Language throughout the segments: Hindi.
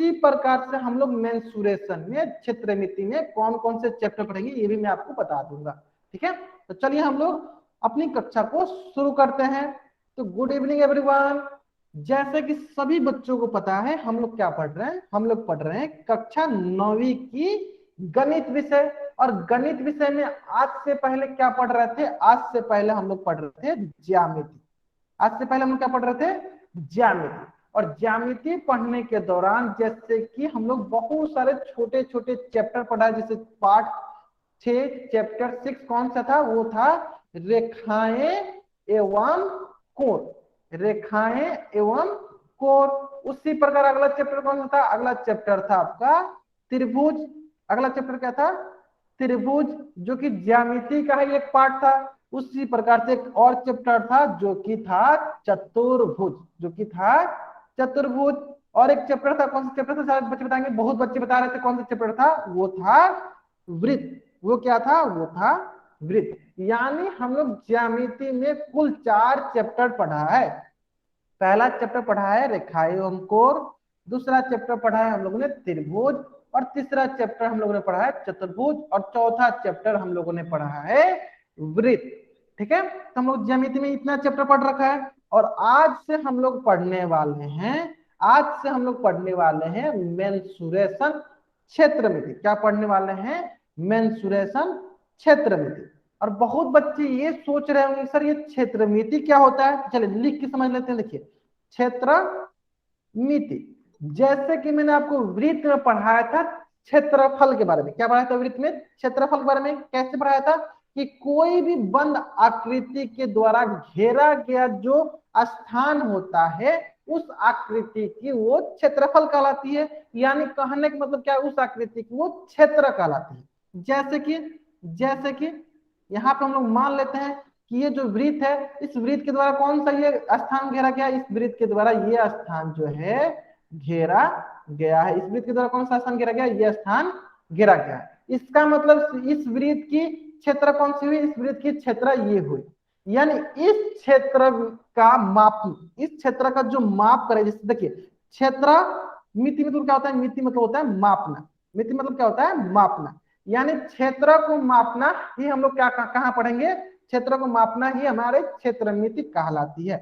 उसी प्रकार से हम लोग मेंसुरेशन में, क्षेत्रमिति में कौन कौन से चैप्टर पढ़ेंगे ये भी मैं आपको बता दूंगा। ठीक है, तो चलिए हम लोग अपनी कक्षा को शुरू करते हैं। तो गुड इवनिंग एवरीवन। जैसे कि सभी बच्चों को पता है हम लोग क्या पढ़ रहे हैं, हम लोग पढ़ रहे हैं कक्षा 9वीं की गणित विषय। और गणित विषय में आज से पहले क्या पढ़ रहे थे, आज से पहले हम लोग पढ़ रहे थे ज्यामिति। आज से पहले हम लोग क्या पढ़ रहे थे, ज्यामिति। और ज्यामिति पढ़ने के दौरान जैसे कि हम लोग बहुत सारे छोटे छोटे चैप्टर पढ़ा, जैसे पार्ट 6 चैप्टर 6 कौन सा था, वो था रेखाएं एवं कोण, रेखाएं एवं कोण। उसी प्रकार अगला चैप्टर कौन सा था, अगला चैप्टर था आपका त्रिभुज। अगला चैप्टर क्या था, त्रिभुज, जो कि ज्यामिति का ही एक पार्ट था। उसी प्रकार से एक और चैप्टर था जो कि था चतुर्भुज, जो कि था चतुर्भुज। और एक चैप्टर था, कौन सा चैप्टर था, शायद बच्चे बताएंगे, बहुत बच्चे बता रहे थे कौन सा चैप्टर था, वो था वृत्त। वो क्या था, वो था वृत्त। यानी हम लोग ज्यामिति में कुल 4 चैप्टर पढ़ा है। पहला चैप्टर पढ़ा है रेखाएं एवं कोण, दूसरा चैप्टर पढ़ा है हम लोगों ने त्रिभुज, और तीसरा चैप्टर हम लोगों ने पढ़ा है चतुर्भुज, और चौथा चैप्टर हम लोगों ने पढ़ा है वृत्त। ठीक है, तो हम लोग ज्यामिति में इतना चैप्टर पढ़ रखा है। और आज से हम लोग पढ़ने वाले हैं, आज से हम लोग पढ़ने वाले हैं मेंसुरेशन क्षेत्रमिति। क्या पढ़ने वाले हैं, मेंसुरेशन क्षेत्रमिति। और बहुत बच्चे ये सोच रहे होंगे सर ये क्षेत्रमिति क्या होता है, चलिए लिख के समझ लेते हैं। देखिए क्षेत्रमिति, जैसे कि मैंने आपको वृत्त में पढ़ाया था क्षेत्रफल के बारे में। क्या पढ़ाया था वृत्त में, क्षेत्रफल के बारे में। कैसे पढ़ाया था कि कोई भी बंद आकृति के द्वारा घेरा गया जो स्थान होता है उस आकृति की वो क्षेत्रफल कहलाती है। यानी कहने का मतलब क्या है, उस आकृति की वो क्षेत्र कहलाती है। जैसे कि यहाँ पे हम लोग मान लेते हैं कि ये जो वृत्त है, इस वृत्त के द्वारा कौन सा ये स्थान घेरा गया, इस वृत्त के द्वारा ये स्थान जो है घेरा गया है। इस वृत्त के द्वारा कौन सा स्थान घेरा गया, ये स्थान घेरा गया है। इसका मतलब इस वृत्त की क्षेत्र कौन सी हुई, इस वृत्त की क्षेत्र ये हुई। यानी इस क्षेत्र का माप, इस क्षेत्र का जो माप करे, जैसे देखिए क्षेत्र मिति मतलब क्या होता है, मिति मतलब होता है मापना, मिति मतलब क्या होता है, मापना। यानी क्षेत्र को मापना ही हम लोग क्या कहाँ पढ़ेंगे, क्षेत्र को मापना ही हमारे क्षेत्रमिति कहलाती है।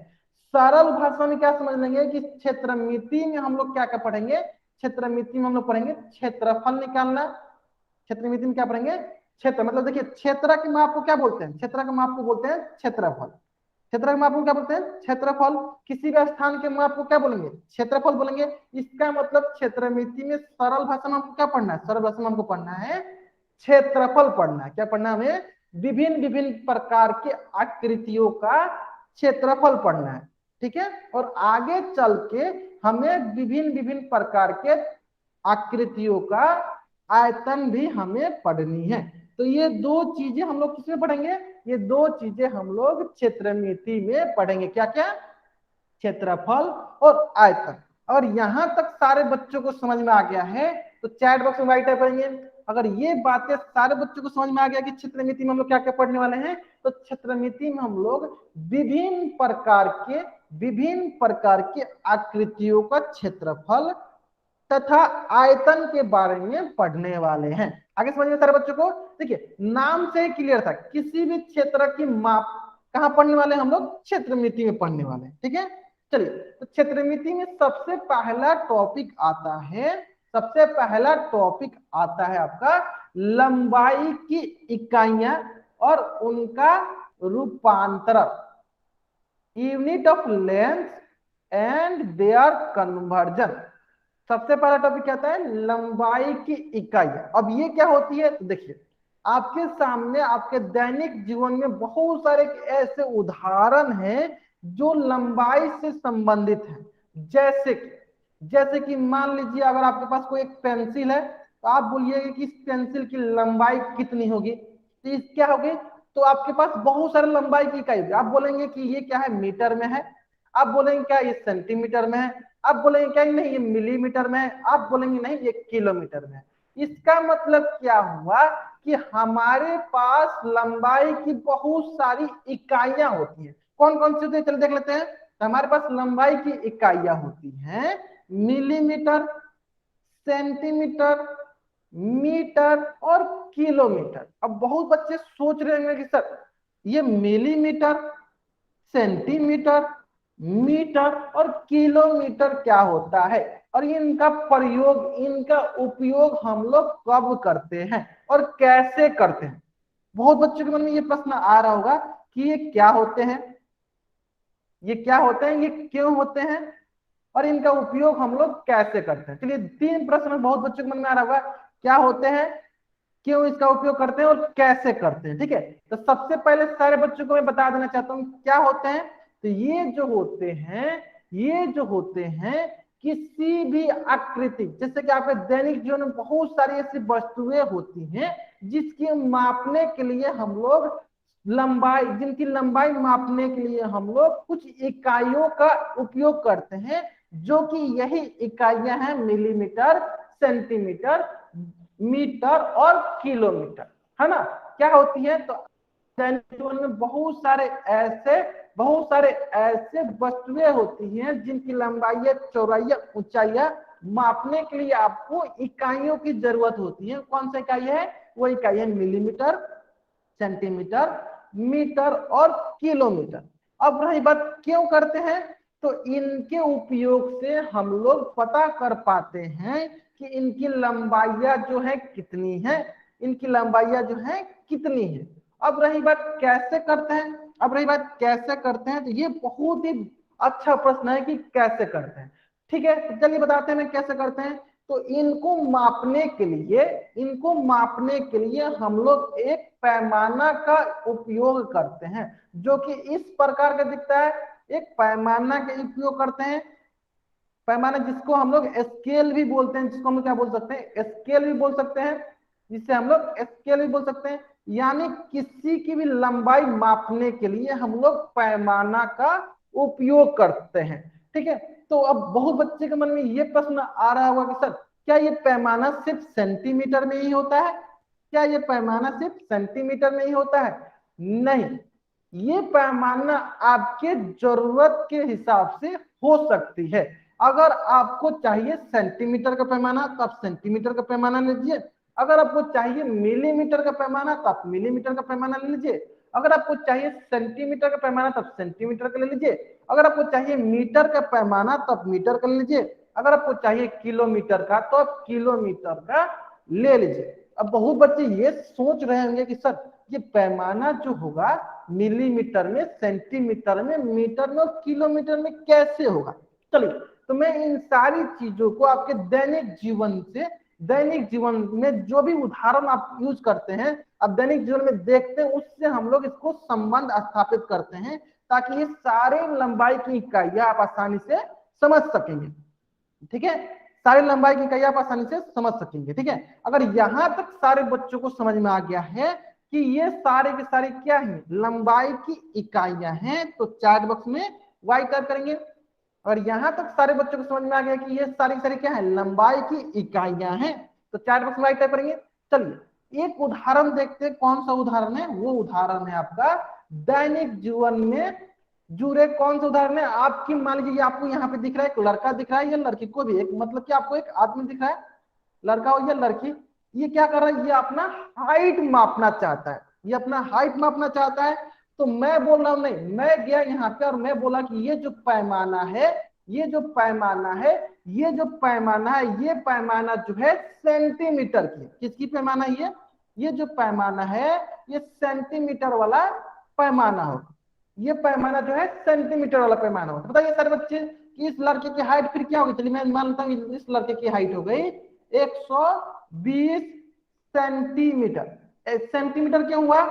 सरल भाषा में क्या समझ लेंगे कि क्षेत्रमिति में हम लोग क्या क्या पढ़ेंगे, क्षेत्रमिति में हम लोग पढ़ेंगे क्षेत्रफल निकालना। क्षेत्रमिति में क्या पढ़ेंगे, क्षेत्र मतलब देखिए क्षेत्र के माप को क्या बोलते हैं, क्षेत्र के माप को बोलते हैं क्षेत्रफल। क्षेत्र के माप को क्या बोलते हैं, क्षेत्रफल। किसी भी स्थान के माप को क्या बोलेंगे, क्षेत्रफल बोलेंगे। इसका मतलब क्षेत्रमिति में सरल भाषा में हमको क्या पढ़ना है, सरल भाषा में हमको पढ़ना है क्षेत्रफल पढ़ना है। क्या पढ़ना है हमें, विभिन्न विभिन्न प्रकार के आकृतियों का क्षेत्रफल पढ़ना है। ठीक है, और आगे चल के हमें विभिन्न विभिन्न प्रकार के आकृतियों का आयतन भी हमें पढ़नी है। तो ये दो चीजें हम लोग किसमें पढ़ेंगे, ये दो चीजें हम लोग क्षेत्रमिति में पढ़ेंगे। क्या क्या, क्षेत्रफल और आयतन। और यहां तक सारे बच्चों को समझ में आ गया है तो चैट बॉक्स में राइट करेंगे। अगर ये बातें सारे बच्चों को समझ में आ गया कि क्षेत्रमिति में हम लोग क्या क्या पढ़ने वाले हैं, तो क्षेत्रमिति में हम लोग विभिन्न प्रकार के आकृतियों का क्षेत्रफल तथा आयतन के बारे में पढ़ने वाले हैं। आगे समझ में सारे बच्चों को। देखिए नाम से क्लियर था, किसी भी क्षेत्र की माप कहाँ पढ़ने वाले हम लोग, क्षेत्रमिति में पढ़ने वाले हैं। ठीक है, चलिए तो क्षेत्रमिति में सबसे पहला टॉपिक आता है, सबसे पहला टॉपिक आता है आपका लंबाई की इकाइयां और उनका रूपांतरण, unit of length and their conversion. सबसे पहला टॉपिक क्या आता है, लंबाई की इकाई। अब ये क्या होती है, तो देखिए आपके सामने आपके दैनिक जीवन में बहुत सारे ऐसे उदाहरण हैं जो लंबाई से संबंधित हैं। जैसे कि मान लीजिए अगर आपके पास कोई एक पेंसिल है तो आप बोलिएगा कि इस पेंसिल की लंबाई कितनी होगी, तो इस क्या होगी, तो आपके पास बहुत सारे लंबाई की इकाई, आप बोलेंगे कि ये क्या है, मीटर में है, आप बोलेंगे क्या ये सेंटीमीटर में है, आप बोलेंगे क्या नहीं ये मिलीमीटर में है, आप बोलेंगे नहीं ये किलोमीटर में है। इसका मतलब क्या हुआ कि हमारे पास लंबाई की बहुत सारी इकाइयां होती हैं। कौन कौन सी होती है, चलो देख लेते हैं। तो हमारे पास लंबाई की इकाइयां होती हैं मिलीमीटर, सेंटीमीटर, मीटर और किलोमीटर। अब बहुत बच्चे सोच रहे होंगे कि सर ये मिलीमीटर, सेंटीमीटर, मीटर और किलोमीटर क्या होता है, और इनका प्रयोग, इनका उपयोग हम लोग कब करते हैं और कैसे करते हैं। बहुत बच्चों के मन में ये प्रश्न आ रहा होगा कि ये क्या होते हैं, ये क्या होते हैं, ये क्यों होते हैं और इनका उपयोग हम लोग कैसे करते हैं। चलिए 3 प्रश्न बहुत बच्चों के मन में आ रहा होगा, क्या होते हैं, क्यों इसका उपयोग करते हैं और कैसे करते हैं। ठीक है, तो सबसे पहले सारे बच्चों को मैं बता देना चाहता हूँ क्या होते हैं। तो ये जो होते हैं, ये जो होते हैं किसी भी आकृति, जैसे कि आपके दैनिक जीवन में बहुत सारी ऐसी वस्तुएं होती हैं जिसकी मापने के लिए हम लोग लंबाई, जिनकी लंबाई मापने के लिए हम लोग कुछ इकाइयों का उपयोग करते हैं, जो कि यही इकाइयां हैं मिलीमीटर, सेंटीमीटर, मीटर और किलोमीटर, है ना। क्या होती है, तो दैनिक जीवन में बहुत सारे ऐसे वस्तुएं होती हैं जिनकी लंबाई, चौड़ाई, ऊंचाई मापने के लिए आपको इकाइयों की जरूरत होती है। कौन सा इकाई है, वो इकाई है मिलीमीटर, सेंटीमीटर, मीटर और किलोमीटर। अब रही बात क्यों करते हैं, तो इनके उपयोग से हम लोग पता कर पाते हैं कि इनकी लंबाइयां जो है कितनी है, इनकी लंबाइयां जो है कितनी है। अब रही बात कैसे करते हैं, अब रही बात कैसे करते हैं, तो ये बहुत ही अच्छा प्रश्न है कि कैसे करते हैं। ठीक है, तो चलिए बताते हैं कैसे करते हैं। तो इनको मापने के लिए, इनको मापने के लिए हम लोग एक पैमाना का उपयोग करते हैं, जो कि इस प्रकार का दिखता है। एक पैमाना का उपयोग करते हैं, पैमाना जिसको हम लोग स्केल भी बोलते हैं, जिसको हम क्या बोल सकते हैं, स्केल भी बोल सकते हैं, जिससे हम लोग स्केल भी बोल सकते हैं। यानी किसी की भी लंबाई मापने के लिए हम लोग पैमाना का उपयोग करते हैं। ठीक है, तो अब बहुत बच्चे के मन में ये प्रश्न आ रहा होगा कि सर क्या ये पैमाना सिर्फ सेंटीमीटर में ही होता है, क्या ये पैमाना सिर्फ सेंटीमीटर में ही होता है। नहीं, ये पैमाना आपके जरूरत के हिसाब से हो सकती है। अगर आपको चाहिए सेंटीमीटर का पैमाना तो आप सेंटीमीटर का पैमाना लीजिए, अगर आपको चाहिए मिलीमीटर का पैमाना तो आप मिलीमीटर का पैमाना ले लीजिए, अगर आपको चाहिए सेंटीमीटर का पैमाना तो आप सेंटीमीटर का ले लीजिए, अगर आपको चाहिए मीटर का पैमाना तो आप मीटर का ले लीजिए, अगर आपको चाहिए किलोमीटर का तो आप किलोमीटर का ले लीजिए। अब बहुत बच्चे ये सोच रहे होंगे कि सर ये पैमाना जो होगा मिलीमीटर में, सेंटीमीटर में, मीटर में और किलोमीटर में कैसे होगा। चलिए, तो मैं इन सारी चीजों को आपके दैनिक जीवन से, दैनिक जीवन में जो भी उदाहरण आप यूज करते हैं, अब दैनिक जीवन में देखते हैं, उससे हम लोग इसको संबंध स्थापित करते हैं, ताकि ये सारे लंबाई की इकाइयां आप आसानी से समझ सकेंगे। ठीक है, सारी लंबाई की इकाइयां आप आसानी से समझ सकेंगे। ठीक है, अगर यहां तक सारे बच्चों को समझ में आ गया है कि ये सारे के सारे क्या है, लंबाई की इकाइयां हैं, तो चैट बॉक्स में वाई टाइप करेंगे। और यहां तक सारे बच्चों को समझ में आ गया कि ये सारी सारी क्या है, लंबाई की इकाइयां हैं, तो चैट बॉक्स में वाई टाइप करेंगे। चलिए एक उदाहरण देखते हैं, कौन सा उदाहरण है, वो उदाहरण है आपका दैनिक जीवन में जुड़े कौन सा उदाहरण है। आपकी मान लीजिए आपको यहाँ पे दिख रहा है एक लड़का दिख रहा है या लड़की, को भी एक मतलब कि आपको एक आदमी दिख रहा है, लड़का हो या लड़की, ये क्या कर रहा है, ये अपना हाइट मापना चाहता है, ये अपना हाइट मापना चाहता है। तो मैं बोल रहा हूं नहीं, मैं गया यहाँ पे और मैं बोला कि ये जो पैमाना है, ये जो पैमाना है, ये जो पैमाना है, ये पैमाना जो है सेंटीमीटर की, किसकी पैमाना है ये जो पैमाना है ये सेंटीमीटर वाला पैमाना होगा, ये पैमाना जो है सेंटीमीटर वाला पैमाना होगा। बताइए सारे बच्चे कि इस लड़के की हाइट फिर क्या होगी। चलिए मैं मानता हूँ इस लड़के की हाइट हो गई 120 सेंटीमीटर। सेंटीमीटर क्यों हुआ,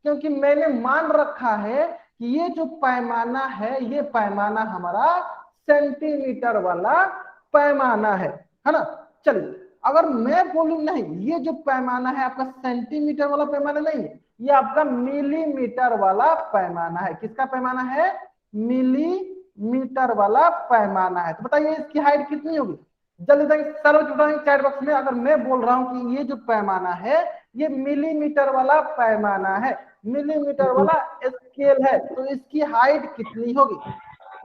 क्योंकि मैंने मान रखा है कि ये जो पैमाना है, ये पैमाना हमारा सेंटीमीटर वाला पैमाना है ना। चलिए अगर मैं बोलूं नहीं, ये जो पैमाना है आपका सेंटीमीटर वाला पैमाना नहीं है, ये आपका मिलीमीटर वाला पैमाना है। किसका पैमाना है, मिलीमीटर वाला पैमाना है। तो बताइए इसकी हाइट कितनी होगी, जल्दी से सर्च उठाएंगे चैट बॉक्स में। अगर मैं बोल रहा हूं कि ये जो पैमाना है ये मिलीमीटर वाला पैमाना है, मिलीमीटर वाला स्केल है, तो इसकी हाइट कितनी होगी।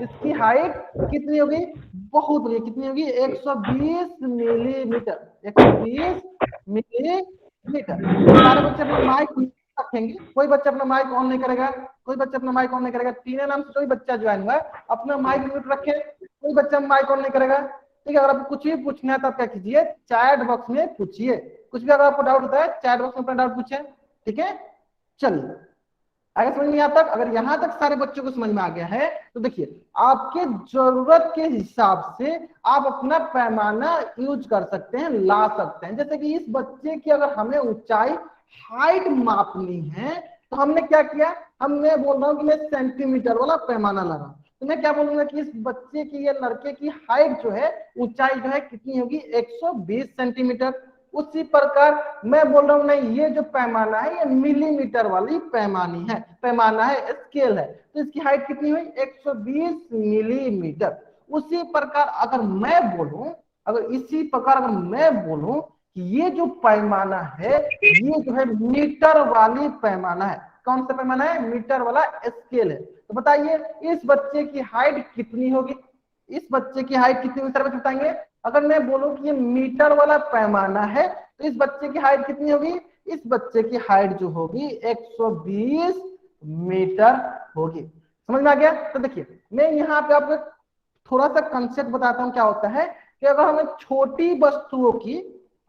इसकी हाइट कितनी होगी, बहुत बड़ी, कितनी होगी 120 मिलीमीटर, 120 मिलीमीटर। सारे बच्चे अपना माइक रखेंगे, कोई बच्चा अपना माइक ऑन नहीं करेगा, कोई बच्चा अपना माइक ऑन नहीं करेगा। तीनों नाम से कोई बच्चा ज्वाइन हुआ अपना माइक म्यूट रखे, कोई बच्चा माइक ऑन नहीं करेगा। ठीक है, अगर आपको कुछ भी पूछना है तो आप क्या कीजिए, चैट बॉक्स में पूछिए, कुछ भी अगर आपको डाउट होता है चैट बॉक्स में अपना डाउट पूछे। ठीक है, चलिए अगर समझ में आता, अगर यहाँ तक सारे बच्चों को समझ में आ गया है तो देखिए आपके जरूरत के हिसाब से आप अपना पैमाना यूज कर सकते हैं, ला सकते हैं। जैसे कि इस बच्चे की अगर हमें ऊंचाई हाइट मापनी है तो हमने क्या किया, हमने बोल रहा हूँ कि मैं सेंटीमीटर वाला पैमाना ला रहा हूँ, तो मैं क्या बोलूंगा कि इस बच्चे की या लड़के की हाइट जो है, ऊंचाई जो है कितनी होगी 120 सेंटीमीटर। उसी प्रकार मैं बोल रहा हूं नहीं, ये जो पैमाना है ये मिलीमीटर वाली पैमानी है, पैमाना है, स्केल है, तो इसकी हाइट कितनी हुई 120 मिलीमीटर। उसी प्रकार अगर मैं बोलूं, अगर इसी प्रकार अगर मैं बोलूं कि ये जो पैमाना है ये जो है मीटर वाली पैमाना है, कौन सा पैमाना है, मीटर वाला स्केल है, तो बताइए इस बच्चे की हाइट कितनी होगी, इस बच्चे की हाइट कितनी होगी, सर बताएंगे। अगर मैं बोलूं कि ये मीटर वाला पैमाना है तो इस बच्चे की हाइट कितनी होगी, इस बच्चे की हाइट जो होगी 120 मीटर होगी। समझ में आ गया। तो देखिए मैं यहाँ पे आपको थोड़ा सा कंसेप्ट बताता हूँ, क्या होता है कि अगर हमें छोटी वस्तुओं की,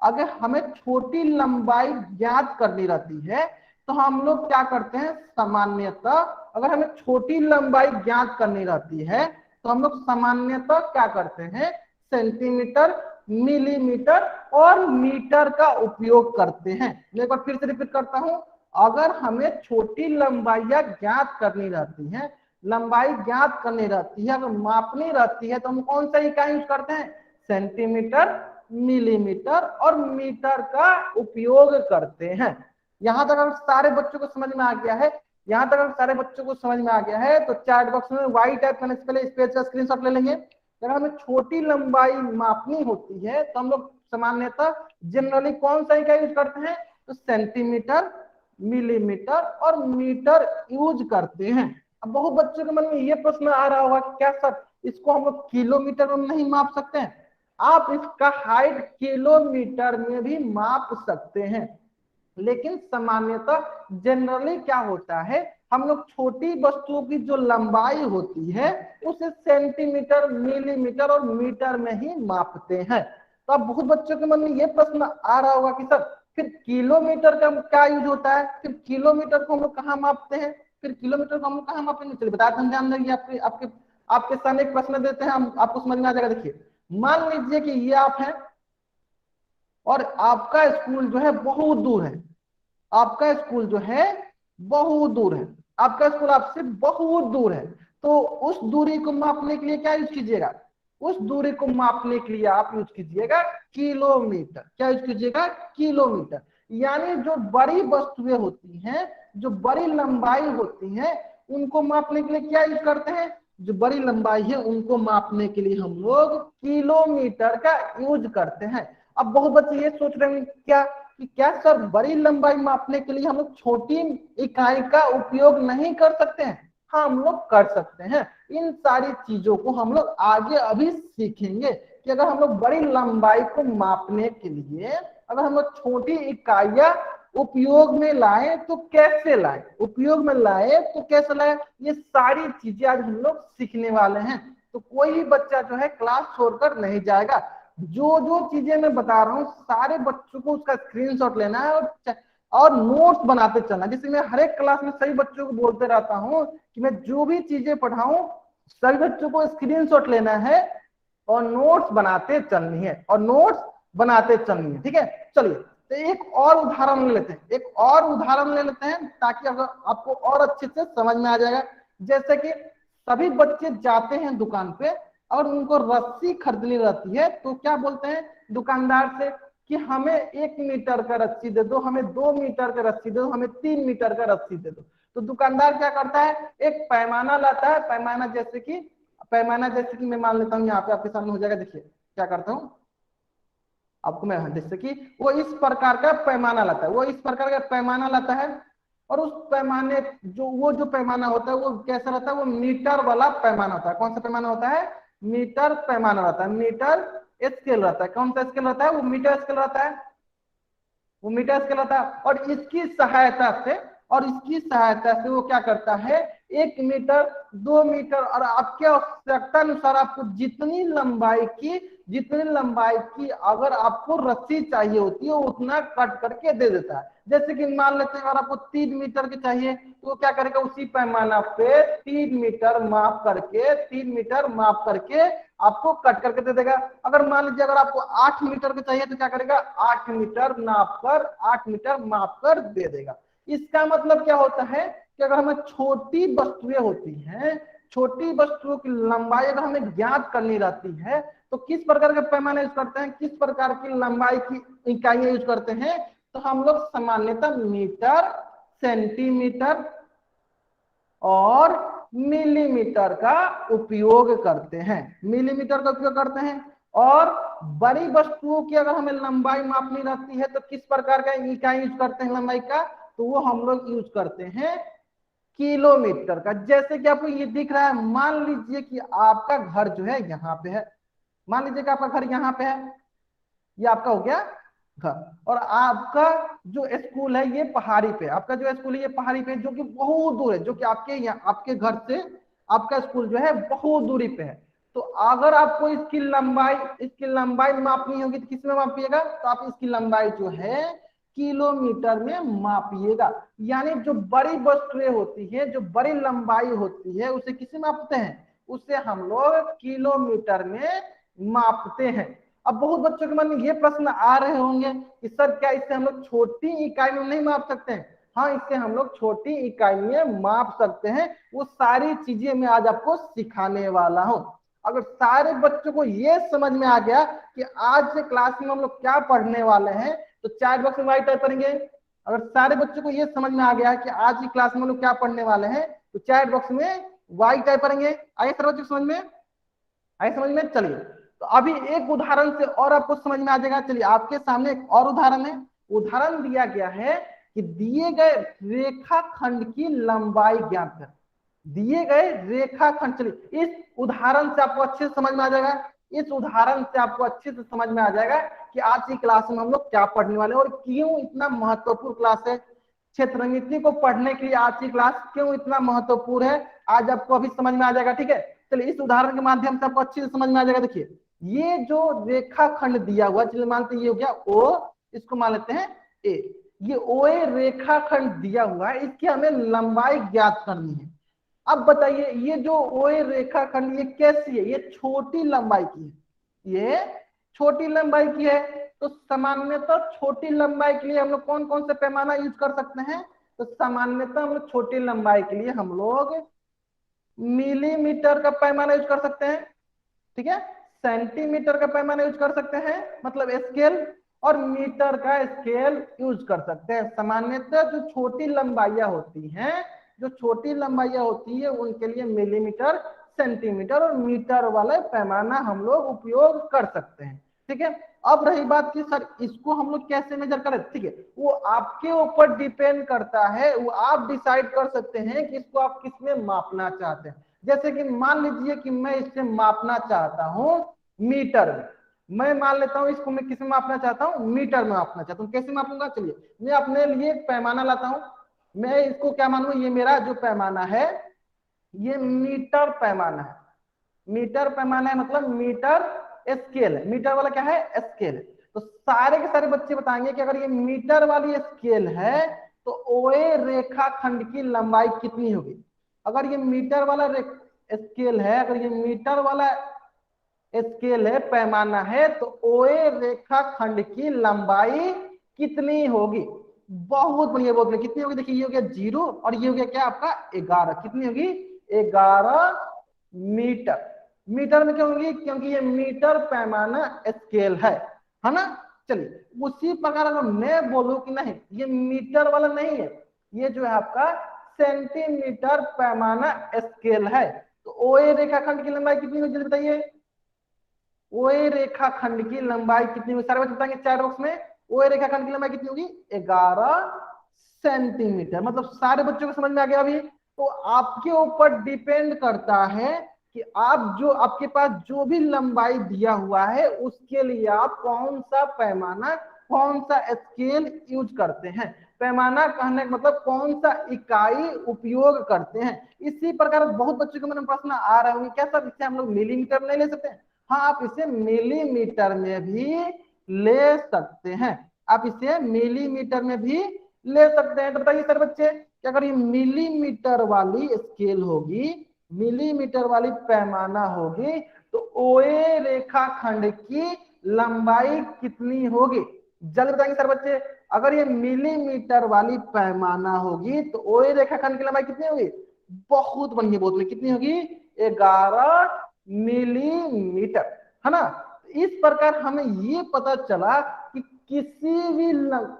अगर हमें छोटी लंबाई ज्ञात करनी रहती है तो हम लोग क्या करते हैं, सामान्यतः अगर हमें छोटी लंबाई ज्ञात करनी रहती है तो हम लोग सामान्यतः क्या करते हैं, सेंटीमीटर, मिलीमीटर और मीटर का उपयोग करते हैं। मैं एक बार फिर से रिपीट करता हूं, अगर हमें छोटी लंबाइयां ज्ञात करनी रहती हैं, लंबाई ज्ञात करनी रहती है, अगर मापनी रहती है तो हम कौन सा इकाई यूज करते हैं, सेंटीमीटर, मिलीमीटर और मीटर का उपयोग करते हैं। यहां तक अगर सारे बच्चों को समझ में आ गया है, यहां तक अगर सारे बच्चों को समझ में आ गया है तो चैट बॉक्स में वाई टाइप करने से पहले इस पेज का स्क्रीनशॉट ले लेंगे। अगर हमें छोटी लंबाई मापनी होती है तो हम लोग सामान्यतः जनरली कौन सा इकाई यूज करते हैं, तो सेंटीमीटर, मिलीमीटर और मीटर यूज करते हैं। अब बहुत बच्चों के मन में ये प्रश्न आ रहा होगा, क्या सर इसको हम लोग किलोमीटर में नहीं माप सकते हैं, आप इसका हाइट किलोमीटर में भी माप सकते हैं, लेकिन सामान्यतः जनरली क्या होता है, हम लोग छोटी वस्तुओं की जो लंबाई होती है उसे सेंटीमीटर, मिलीमीटर और मीटर में ही मापते हैं। तो अब बहुत बच्चों के मन में यह प्रश्न आ रहा होगा कि सर फिर किलोमीटर का क्या यूज होता है, फिर किलोमीटर को हम लोग कहाँ मापते हैं, फिर किलोमीटर को हम लोग कहाँ मापेंगे, चलिए बताते हैं, ध्यान देंगे। आपके आपके आपके सामने एक प्रश्न देते हैं, हम आपको समझ में आ जाएगा। देखिए मान लीजिए कि ये आप हैं और आपका स्कूल जो है बहुत दूर है, आपका स्कूल जो है बहुत दूर है, आपका स्कूल आपसे बहुत दूर है, तो उस दूरी को मापने के लिए क्या यूज कीजिएगा, उस दूरी को मापने के लिए आप यूज कीजिएगा किलोमीटर। क्या यूज कीजिएगा, किलोमीटर। यानी जो बड़ी वस्तुएं होती हैं, जो बड़ी लंबाई होती हैं, उनको मापने के लिए क्या यूज करते हैं, जो बड़ी लंबाई है उनको मापने के लिए हम लोग किलोमीटर का यूज करते हैं। अब बहुत बच्चे ये सोच रहे हैं क्या कि क्या सर बड़ी लंबाई मापने के लिए हम लोग छोटी इकाई का उपयोग नहीं कर सकते हैं, हाँ हम लोग कर सकते हैं। इन सारी चीजों को हम लोग आगे अभी सीखेंगे कि अगर हम लोग बड़ी लंबाई को मापने के लिए अगर हम लोग छोटी इकाइयां उपयोग में लाए तो कैसे लाए, उपयोग में लाए तो कैसे लाए, ये सारी चीजें आज हम लोग सीखने वाले हैं। तो कोई भी बच्चा जो है क्लास छोड़कर नहीं जाएगा, जो जो चीजें मैं बता रहा हूँ सारे बच्चों को उसका स्क्रीनशॉट लेना है और नोट्स बनाते चलना। जैसे मैं हर एक क्लास में सभी बच्चों को बोलते रहता हूँ कि मैं जो भी चीजें पढ़ाऊं सभी बच्चों को स्क्रीनशॉट लेना है और नोट्स बनाते चलनी है, और नोट्स बनाते चलनी है। ठीक है, चलिए तो एक और उदाहरण ले लेते हैं, एक और उदाहरण ले लेते हैं ताकि अगर आपको और अच्छे से समझ में आ जाएगा। जैसे कि सभी बच्चे जाते हैं दुकान पे और उनको रस्सी खरीदनी रहती है तो क्या बोलते हैं दुकानदार से कि हमें 1 मीटर का रस्सी दे दो, हमें 2 मीटर का रस्सी दे दो, हमें 3 मीटर का रस्सी दे दो। तो दुकानदार क्या करता है, एक पैमाना लाता है, पैमाना जैसे कि मैं मान लेता हूँ यहाँ पे आपके सामने हो जाएगा। देखिए क्या करता हूँ आपको मैं, जैसे कि वो इस प्रकार का पैमाना लाता है, वो इस प्रकार का पैमाना लाता है और उस पैमाने जो पैमाना होता है वो कैसा रहता है, वो मीटर वाला पैमाना होता है। कौन सा पैमाना होता है, मीटर पैमाना रहता है, मीटर स्केल रहता है। कौन सा स्केल रहता है, वो मीटर स्केल रहता है, वो मीटर स्केल रहता है। और इसकी सहायता से वो क्या करता है, 1 मीटर, 2 मीटर और आपके आवश्यकता अनुसार आपको जितनी लंबाई की अगर आपको रस्सी चाहिए होती है उतना कट करके दे देता है। जैसे कि मान लेते हैं अगर आपको 3 मीटर की चाहिए तो वो क्या करेगा, उसी पैमाना पे 3 मीटर माप करके आपको कट करके दे देगा। अगर मान लीजिए अगर आपको 8 मीटर का चाहिए तो क्या करेगा, 8 मीटर माप कर दे देगा। इसका मतलब क्या होता है कि अगर हमें छोटी वस्तुएं होती हैं, छोटी वस्तुओं की लंबाई अगर हमें ज्ञात करनी रहती है तो किस प्रकार के पैमाने यूज करते हैं, किस प्रकार की लंबाई की इकाइयां यूज करते हैं, तो हम लोग सामान्यतः मीटर, सेंटीमीटर और मिलीमीटर का उपयोग करते हैं, मिलीमीटर का उपयोग करते हैं। और बड़ी वस्तुओं की अगर हमें लंबाई मापनी रहती है तो किस प्रकार का इकाई यूज करते हैं लंबाई का, तो वो हम लोग यूज करते हैं किलोमीटर का। जैसे कि आपको ये दिख रहा है, मान लीजिए कि आपका घर जो है यहाँ पे है, मान लीजिए कि आपका घर यहाँ पे है, ये आपका हो गया घर। और आपका जो स्कूल है ये पहाड़ी पे, आपका जो स्कूल है ये पहाड़ी पे जो कि बहुत दूर है, जो कि आपके घर से आपका स्कूल जो है बहुत दूरी पे है। तो अगर आपको इसकी लंबाई मापनी होगी तो किस में मापिएगा, तो आप इसकी लंबाई जो है किलोमीटर में मापिएगा। यानी जो बड़ी वस्तुएं होती है, जो बड़ी लंबाई होती है उसे किसे मापते हैं, उसे हम लोग किलोमीटर में मापते हैं। अब बहुत बच्चों के मन में ये प्रश्न आ रहे होंगे कि सर क्या इससे हम लोग छोटी इकाई में नहीं माप सकते हैं। हाँ, इससे हम लोग छोटी इकाई में माप सकते हैं। वो सारी चीजें मैं आज आपको सिखाने वाला हूँ। अगर सारे बच्चों को ये समझ में आ गया कि आज से क्लास में हम लोग क्या पढ़ने वाले हैं तो चैट बॉक्स में वाइट टाइप करेंगे। अगर सारे बच्चों को ये समझ में आ गया कि आज की क्लास में हम लोग क्या पढ़ने वाले हैं तो चैट बॉक्स में वाइट टाइप करेंगे। आइए सर बच्चों समझ में, आइए समझ में। चलिए तो अभी एक उदाहरण से और आपको समझ में आ जाएगा। चलिए आपके सामने एक और उदाहरण है। उदाहरण दिया गया है कि दिए गए रेखाखंड की लंबाई ज्ञात कर, दिए गए रेखाखंड। चलिए इस उदाहरण से आपको अच्छे से समझ में आ जाएगा, इस उदाहरण से आपको अच्छे से समझ में आ जाएगा कि आज की क्लास में हम लोग क्या पढ़ने वाले हैं और क्यों इतना महत्वपूर्ण क्लास है। क्षेत्र नीति को पढ़ने के लिए आज की क्लास क्यों इतना महत्वपूर्ण है, आज आपको अभी समझ में आ जाएगा। ठीक है, चलिए इस उदाहरण के माध्यम से आपको अच्छे से समझ में आ जाएगा। देखिए ये जो रेखाखंड दिया हुआ, चलिए मानते ये हो गया ओ, इसको मान लेते हैं ए। ये ओ ए रेखाखंड दिया हुआ है, इसकी हमें लंबाई ज्ञात करनी है। अब बताइए ये जो ओ ए रेखाखंड ये कैसी है, ये छोटी लंबाई की है, ये छोटी लंबाई की है। तो सामान्यतः छोटी लंबाई के लिए हम लोग कौन कौन से पैमाना यूज कर सकते हैं, तो सामान्यतः हम लोग छोटी लंबाई के लिए हम लोग मिलीमीटर का पैमाना यूज कर सकते हैं, ठीक है, सेंटीमीटर का पैमाना यूज कर सकते हैं मतलब स्केल, और मीटर का स्केल यूज कर सकते हैं। सामान्यतः जो छोटी लंबाइयां होती हैं, जो छोटी लंबाइयां होती है उनके लिए मिलीमीटर, सेंटीमीटर और मीटर वाला पैमाना हम लोग उपयोग कर सकते हैं। ठीक है, अब रही बात कि सर इसको हम लोग कैसे मेजर करें, ठीक है, वो आपके ऊपर डिपेंड करता है, वो आप डिसाइड कर सकते हैं कि इसको आप किस में मापना चाहते हैं। जैसे कि मान लीजिए कि मैं इससे मापना चाहता हूं मीटर में, मैं मान लेता हूं इसको मैं किस में मापना चाहता हूं, मीटर में मापना चाहता हूं। कैसे मापूंगा, चलिए मैं अपने लिए एक पैमाना लाता हूं, मैं इसको क्या मानूं, ये मेरा जो पैमाना है ये मीटर पैमाना है, मीटर पैमाना है मतलब मीटर स्केल है। मीटर वाला क्या है, स्केल है। तो सारे के सारे बच्चे बताएंगे कि अगर ये मीटर वाली स्केल है तो ओए रेखाखंड की लंबाई कितनी होगी। अगर ये मीटर वाला स्केल है, अगर ये मीटर वाला स्केल है, पैमाना है, तो ओए रेखाखंड की लंबाई कितनी होगी। बहुत बढ़िया, बहुत बढ़िया। कितनी होगी, देखिए ये हो गया 0 और ये हो गया क्या आपका 11। कितनी होगी, 11 मीटर। मीटर में क्यों होगी, क्योंकि ये मीटर पैमाना स्केल है ना। चलिए उसी प्रकार अगर मैं बोलूं कि नहीं ये मीटर वाला नहीं है, ये जो है आपका सेंटीमीटर पैमाना स्केल है, तो ओए रेखाखंड की लंबाई कितनी होगी जल्दी बताइए। ओए रेखाखंड की लंबाई कितनी होगी, सारे बच्चे बताएंगे चैट बॉक्स में। ओए रेखाखंड की लंबाई कितनी होगी, 11 सेंटीमीटर। मतलब सारे बच्चों को समझ में आ गया अभी। तो आपके ऊपर डिपेंड करता है कि आप जो आपके पास जो भी लंबाई दिया हुआ है उसके लिए आप कौन सा पैमाना, कौन सा स्केल यूज करते हैं। पैमाना कहने का मतलब कौन सा इकाई उपयोग करते हैं। इसी प्रकार बहुत बच्चों के मन में प्रश्न आ रहे होंगे, क्या सर इसे हम लोग मिलीमीटर नहीं ले सकते? हाँ, आप इसे मिलीमीटर में भी ले सकते हैं। आप इसे मिलीमीटर में भी ले सकते हैं। तो बताइए सर बच्चे कि अगर ये मिलीमीटर वाली स्केल होगी, मिलीमीटर वाली पैमाना होगी, तो ओए रेखाखंड की लंबाई कितनी होगी? जल्द बताएंगे सर बच्चे। अगर ये मिलीमीटर वाली पैमाना होगी तो ओए रेखाखंड की लंबाई कितनी होगी? बहुत बढ़िया, बहुत बढ़िया। कितनी होगी? 11 मिलीमीटर, है ना। इस प्रकार हमें ये पता चला कि किसी भी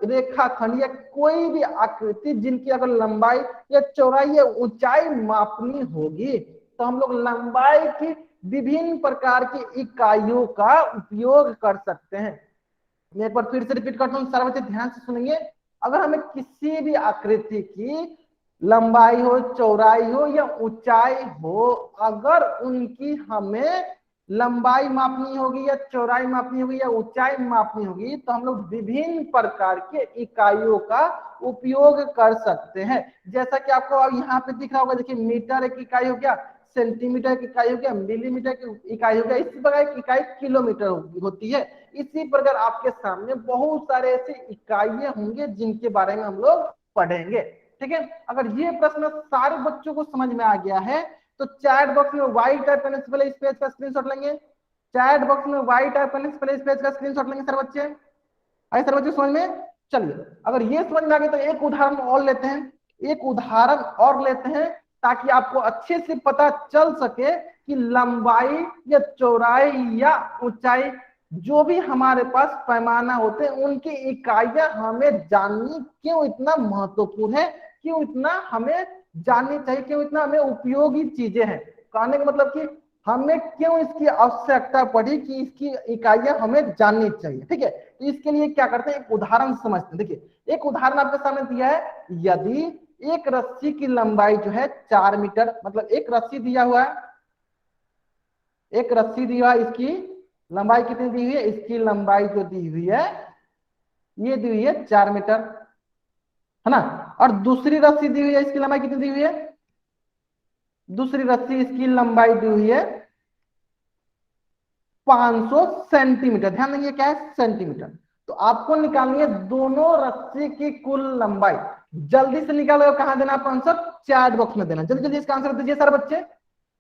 रेखाखंड या कोई भी आकृति जिनकी अगर लंबाई या चौड़ाई या ऊंचाई मापनी होगी तो हम लोग लंबाई की विभिन्न प्रकार की इकाइयों का उपयोग कर सकते हैं। मैं एक बार फिर से रिपीट करता हूँ, सारे बच्चे ध्यान से सुनेंगे। अगर हमें किसी भी आकृति की लंबाई हो, चौड़ाई हो या ऊंचाई हो, अगर उनकी हमें लंबाई मापनी होगी या चौड़ाई मापनी होगी या ऊंचाई मापनी होगी तो हम लोग विभिन्न प्रकार के इकाइयों का उपयोग कर सकते हैं। जैसा कि आपको यहाँ पे दिख रहा होगा, देखिए मीटर एक इकाई हो गया, सेंटीमीटर की इकाई हो गया, मिलीमीटर की इकाई हो गया, इसी प्रकार की इकाई किलोमीटर होती है। इसी प्रकार आपके सामने बहुत सारे ऐसे इकाइयां होंगे जिनके बारे में हम लोग पढ़ेंगे। ठीक है, अगर ये प्रश्न सारे बच्चों को समझ में आ गया है तो चैट बॉक्स में वाई टाइप करने से पहले इस पेज का स्क्रीनशॉट लेंगे। चैट बॉक्स में वाई टाइप करने से पहले इस पेज का स्क्रीनशॉट लेंगे सर बच्चे। आए सर बच्चे समझ में? चलिए, अगर ये समझ में आ गया तो एक उदाहरण और लेते हैं, एक उदाहरण और लेते हैं ताकि आपको अच्छे से पता चल सके कि लंबाई या चौड़ाई या ऊंचाई जो भी हमारे पास पैमाना होते हैं उनकी इकाइयां हमें जाननी क्यों इतना महत्वपूर्ण है, क्यों इतना हमें जाननी चाहिए, क्यों इतना हमें उपयोगी चीजें हैं। कहने का मतलब कि हमें क्यों इसकी आवश्यकता पड़ी कि इसकी इकाइयां हमें जाननी चाहिए। ठीक है, तो इसके लिए क्या करते हैं, एक उदाहरण समझते हैं। देखिए, एक उदाहरण आपके सामने दिया है। यदि एक रस्सी की लंबाई जो है 4 मीटर, मतलब एक रस्सी दिया हुआ है, एक रस्सी दिया है, इसकी लंबाई कितनी दी हुई है? इसकी लंबाई जो दी हुई है ये दी हुई है 4 मीटर, है ना। और दूसरी रस्सी दी हुई है, इसकी लंबाई कितनी दी हुई है? दूसरी रस्सी इसकी लंबाई दी हुई है 500 सेंटीमीटर। ध्यान देंगे क्या है? सेंटीमीटर। तो आपको निकालनी है दोनों रस्सी की कुल लंबाई। जल्दी से निकालो, कहां देना आपको आंसर? चैट बॉक्स में देना। जल्दी जल्दी इसका आंसर दीजिए सारे बच्चे।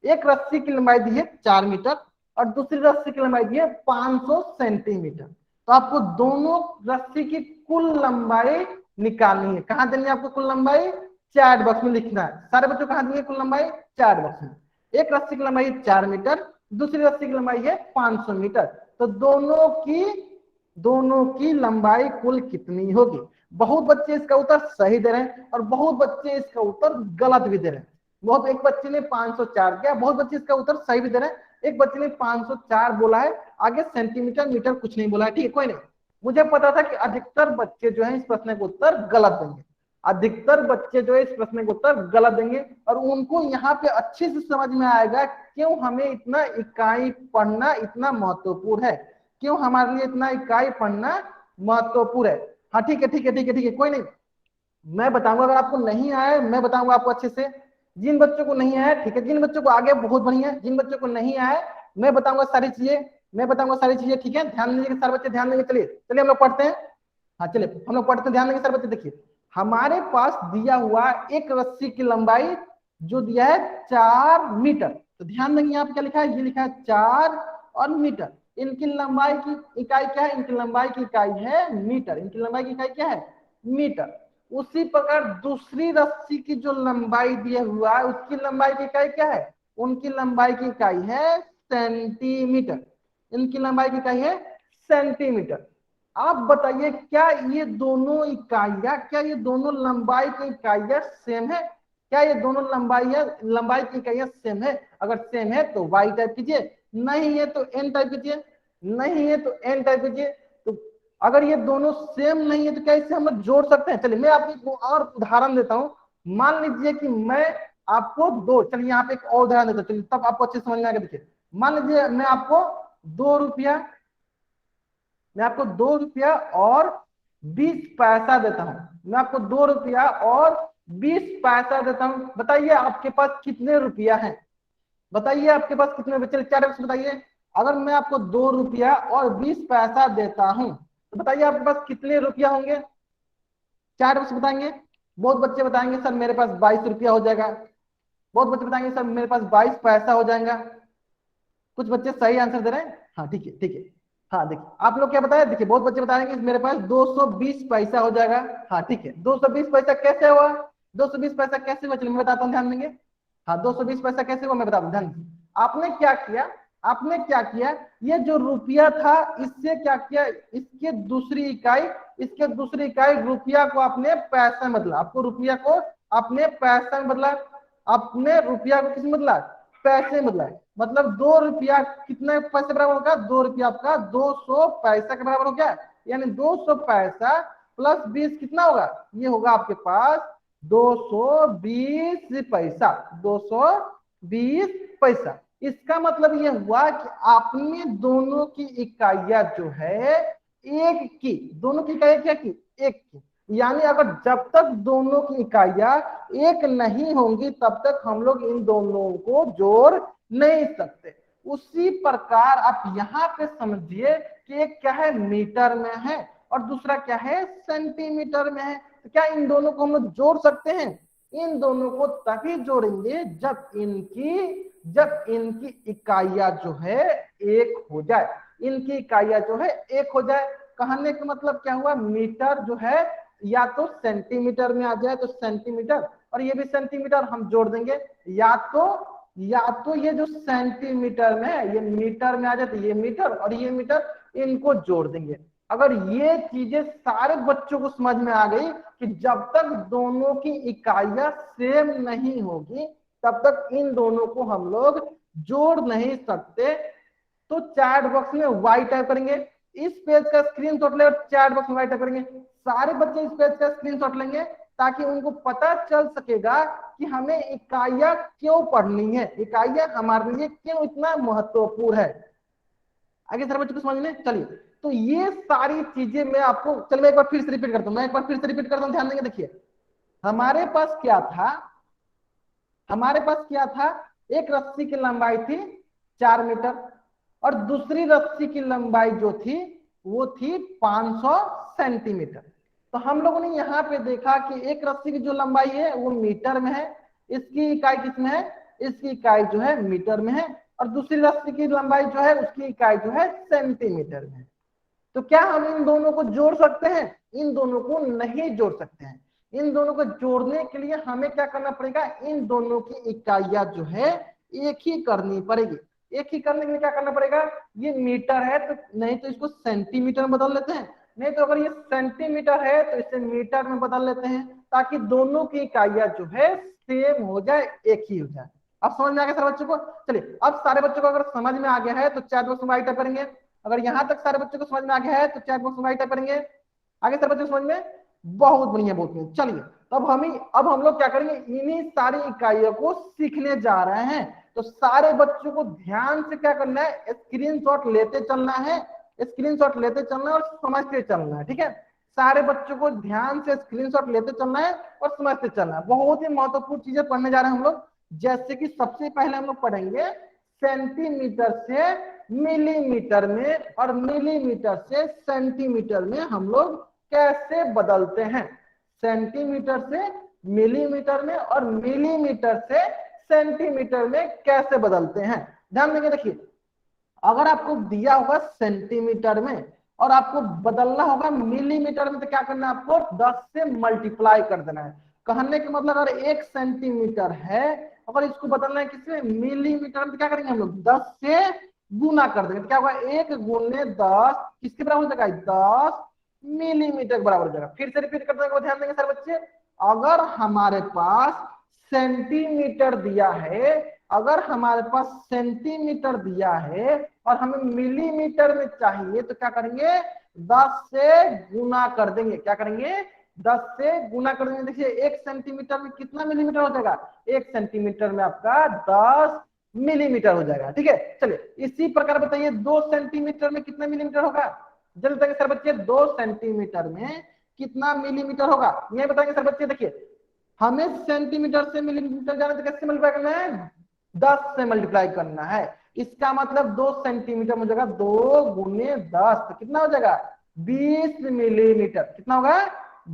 एक रस्सी की लंबाई दी है 4 मीटर और दूसरी रस्सी की लंबाई दी है 500 सेंटीमीटर। तो आपको दोनों रस्सी की कुल लंबाई निकालनी है। कहां देनी है आपको कुल लंबाई? चैट बॉक्स में लिखना है। सारे बच्चों कहां देंगे कुल लंबाई? चैट बॉक्स में। एक रस्सी की लंबाई 4 मीटर, दूसरी रस्सी की लंबाई है 500 मीटर। तो दोनों की लंबाई कुल कितनी होगी? बहुत बच्चे इसका उत्तर सही दे रहे हैं और बहुत बच्चे इसका उत्तर गलत भी दे रहे हैं। बहुत, एक बच्चे ने 504 किया, बहुत बच्चे इसका उत्तर सही भी दे रहे हैं। एक बच्चे ने 504 बोला है, आगे सेंटीमीटर मीटर कुछ नहीं बोला है। ठीक है, कोई नहीं। मुझे पता था कि अधिकतर बच्चे जो है इस प्रश्न का उत्तर गलत देंगे, अधिकतर बच्चे जो है इस प्रश्न का उत्तर गलत देंगे और उनको यहाँ पे अच्छे से समझ में आएगा क्यों हमें इतना इकाई पढ़ना इतना महत्वपूर्ण है, क्यों हमारे लिए इतना इकाई पढ़ना महत्वपूर्ण है। हाँ ठीक है, ठीक है, ठीक है, ठीक है, कोई नहीं। मैं बताऊंगा, अगर आपको नहीं आया मैं बताऊंगा आपको अच्छे से। जिन बच्चों को नहीं आया, ठीक है, जिन बच्चों को आगे बहुत बढ़िया, जिन बच्चों को नहीं आया मैं बताऊंगा सारी चीजें, मैं बताऊंगा सारी चीजें। ठीक है, ध्यान दीजिए सारे बच्चे, ध्यान देंगे। चलिए चलिए हम लोग पढ़ते हैं। हाँ चलिए हम लोग पढ़ते हैं, ध्यान देंगे सारे बच्चे। देखिए, हमारे पास दिया हुआ एक रस्सी की लंबाई जो दिया है 4 मीटर। तो ध्यान देंगे यहाँ पे क्या लिखा है? ये लिखा है 4 और मीटर। इनकी लंबाई की इकाई क्या है? इनकी लंबाई की इकाई है मीटर। इनकी लंबाई की इकाई क्या है? मीटर। उसी प्रकार दूसरी रस्सी की जो लंबाई दिया हुआ है उसकी लंबाई की इकाई क्या है? उनकी लंबाई की इकाई है सेंटीमीटर। इनकी लंबाई की इकाई है सेंटीमीटर। आप बताइए क्या ये दोनों इकाइयां, क्या ये दोनों लंबाई की इकाइयां सेम है? क्या ये दोनों लंबाई की इकाइयां सेम है? अगर सेम है तो वाई टाइप कीजिए, नहीं है तो एन टाइप कीजिए, नहीं है तो एन टाइप कीजिए। तो अगर ये दोनों सेम नहीं है तो क्या इसे हम लोग जोड़ सकते हैं? चलिए मैं आपको एक और उदाहरण देता हूं। मान लीजिए कि मैं आपको दो, चलिए यहाँ पे एक और उदाहरण देता हूं, चलिए तब आपको अच्छे समझ में आएगा। देखिए मान लीजिए मैं आपको 2 रुपया, मैं आपको 2 रुपया और 20 पैसा देता हूं। मैं आपको 2 रुपया और 20 पैसा देता हूं। बताइए आपके पास कितने रुपया है? बताइए आपके पास कितने रुपये? चलिए 4 बताइए। अगर मैं आपको 2 रुपया और 20 पैसा देता हूं तो बताइए आपके पास कितने रुपया होंगे? 4 बताएंगे। बहुत बच्चे बताएंगे सर मेरे पास 22 रुपया हो जाएगा। बहुत बच्चे बताएंगे सर मेरे पास 22 पैसा हो जाएगा। कुछ बच्चे सही आंसर दे रहे हैं। हाँ ठीक है ठीक है। हाँ देखिए आप लोग क्या बताए, देखिए बहुत बच्चे बताएंगे मेरे पास 220 पैसा हो जाएगा। हाँ ठीक है, 220 पैसा कैसे हुआ? 220 पैसा कैसे हुआ? चलिए मैं बताता हूँ, ध्यान देंगे। हाँ 220 पैसा कैसे हुआ मैं बता दूं, ध्यान दीजिए। आपने क्या किया, आपने क्या किया, ये जो रुपया था इससे क्या किया, इसके दूसरी इकाई, इसके दूसरी इकाई रुपया को आपने पैसा में बदला। आपको रुपया को आपने पैसा में बदला, आपने रुपया को किस में बदला? पैसे में बदला। मतलब 2 रुपया कितने पैसे बराबर होगा? 2 रुपया आपका 200 पैसा के बराबर हो गया। यानी 200 पैसा प्लस 20 कितना होगा? ये होगा आपके पास 220 पैसा। 220 पैसा। इसका मतलब ये हुआ कि आपने दोनों की इकाइयां जो है एक की, दोनों की इकाइयां क्या की? एक की। यानी अगर जब तक दोनों की इकाइयां एक नहीं होंगी तब तक हम लोग इन दोनों को जोड़ नहीं सकते। उसी प्रकार आप यहाँ पे समझिए कि एक क्या है मीटर में है और दूसरा क्या है सेंटीमीटर में है। तो क्या इन दोनों को हम लोग जोड़ सकते हैं? इन दोनों को तभी जोड़ेंगे जब इनकी इकाइयां जो है एक हो जाए। इनकी इकाइयां जो है एक हो जाए। कहने का मतलब क्या हुआ, मीटर जो है या तो सेंटीमीटर में आ जाए तो सेंटीमीटर, और ये भी सेंटीमीटर हम जोड़ देंगे। या तो ये जो सेंटीमीटर में है ये मीटर में आ जाए तो ये मीटर और ये मीटर, इनको जोड़ देंगे। अगर ये चीजें सारे बच्चों को समझ में आ गई कि जब तक दोनों की इकाइयां सेम नहीं होगी तब तक इन दोनों को हम लोग जोड़ नहीं सकते, तो चैट बॉक्स में वाई टाइप करेंगे। इस पेज का स्क्रीनशॉट ले और चैट बॉक्स में वाई टाइप करेंगे। सारे बच्चे इस पेज का स्क्रीनशॉट लेंगे ताकि उनको पता चल सकेगा कि हमें इकाइयां क्यों पढ़नी है, इकाइयां हमारे लिए क्यों इतना महत्वपूर्ण है। आगे सर बच्चों को समझ में चलिए। तो ये सारी चीजें मैं आपको, चलिए मैं एक बार फिर से रिपीट करता हूं, मैं एक बार फिर से रिपीट करता हूं, ध्यान देंगे। देखिए हमारे पास क्या था, हमारे पास क्या था, एक रस्सी की लंबाई थी 4 मीटर और दूसरी रस्सी की लंबाई जो थी वो थी 500 सेंटीमीटर। तो हम लोगों ने यहाँ पे देखा कि एक रस्सी की जो लंबाई है वो मीटर में है, इसकी इकाई किसमें है, इसकी इकाई जो है मीटर में है, और दूसरी रस्सी की लंबाई जो है उसकी इकाई जो है सेंटीमीटर में है। तो क्या हम इन दोनों को जोड़ सकते हैं? इन दोनों को नहीं जोड़ सकते हैं। इन दोनों को जोड़ने के लिए हमें क्या करना पड़ेगा, इन दोनों की इकाइयां जो है एक ही करनी पड़ेगी। एक ही करने के लिए क्या करना पड़ेगा, ये मीटर है तो नहीं तो इसको सेंटीमीटर में बदल लेते हैं, नहीं तो अगर ये सेंटीमीटर है तो इसे मीटर में बदल लेते हैं, ताकि दोनों की इकाइयां जो है सेम हो जाए, एक ही हो जाए। अब समझ में आ गया सारे बच्चों को? चलिए अब सारे बच्चों को अगर समझ में आ गया है तो चैट बॉक्स में राइट करेंगे। अगर यहां तक सारे बच्चों को समझ में आ गया है तो चैट बॉक्स में राइट करेंगे। आगे सारे बच्चों को समझ में? बहुत बढ़िया, बहुत बढ़िया। चलिए तब अब हम लोग क्या करेंगे, इन्हीं सारी इकाइयों को सीखने जा रहे हैं। तो सारे बच्चों को ध्यान से क्या करना है, स्क्रीनशॉट लेते चलना है, स्क्रीनशॉट लेते चलना है और समझते चलना है। ठीक है, सारे बच्चों को ध्यान से स्क्रीनशॉट लेते चलना है और समझते चलना है। बहुत ही महत्वपूर्ण चीजें पढ़ने जा रहे हैं हम लोग। जैसे कि सबसे पहले हम लोग पढ़ेंगे सेंटीमीटर से मिलीमीटर में और मिलीमीटर से सेंटीमीटर में हम लोग कैसे बदलते हैं। सेंटीमीटर से मिलीमीटर में और मिलीमीटर से सेंटीमीटर में कैसे बदलते हैं, ध्यान देंगे। देखिए अगर आपको दिया होगा सेंटीमीटर में और आपको बदलना होगा मिलीमीटर में तो क्या करना है, आपको 10 से मल्टीप्लाई कर देना है। कहने का मतलब अगर 1 सेंटीमीटर है, अगर इसको बदलना है किसमें, मिलीमीटर में, तो क्या करेंगे हम लोग 10 से गुना कर देंगे। तो क्या होगा, 1 गुने 10 किसके बराबर हो जाएगा, 10 मिलीमीटर के बराबर हो जाएगा। फिर से रिपीट करते हैं, ध्यान देंगे सर बच्चे। अगर हमारे पास सेंटीमीटर दिया है, अगर हमारे पास सेंटीमीटर दिया है और हमें मिलीमीटर में चाहिए तो क्या करेंगे, 10 से गुना कर देंगे। क्या करेंगे? 10 से गुना कर देंगे। देखिए 1 सेंटीमीटर में कितना मिलीमीटर हो जाएगा? 1 सेंटीमीटर में आपका 10 मिलीमीटर हो जाएगा। ठीक है, चलिए इसी प्रकार बताइए 2 सेंटीमीटर में कितना मिलीमीटर होगा? जल्दी बताइए सर बच्चे, 2 सेंटीमीटर में कितना मिलीमीटर होगा? ये बताएंगे सर बच्चे। देखिए हमें सेंटीमीटर से मिलीमीटर जाना तो कैसे मल्टीप्लाई करना है? 10 से मल्टीप्लाई करना है। इसका मतलब 2 सेंटीमीटर में जाएगा 2 गुने 10, तो कितना हो जाएगा? 20 मिलीमीटर। कितना होगा?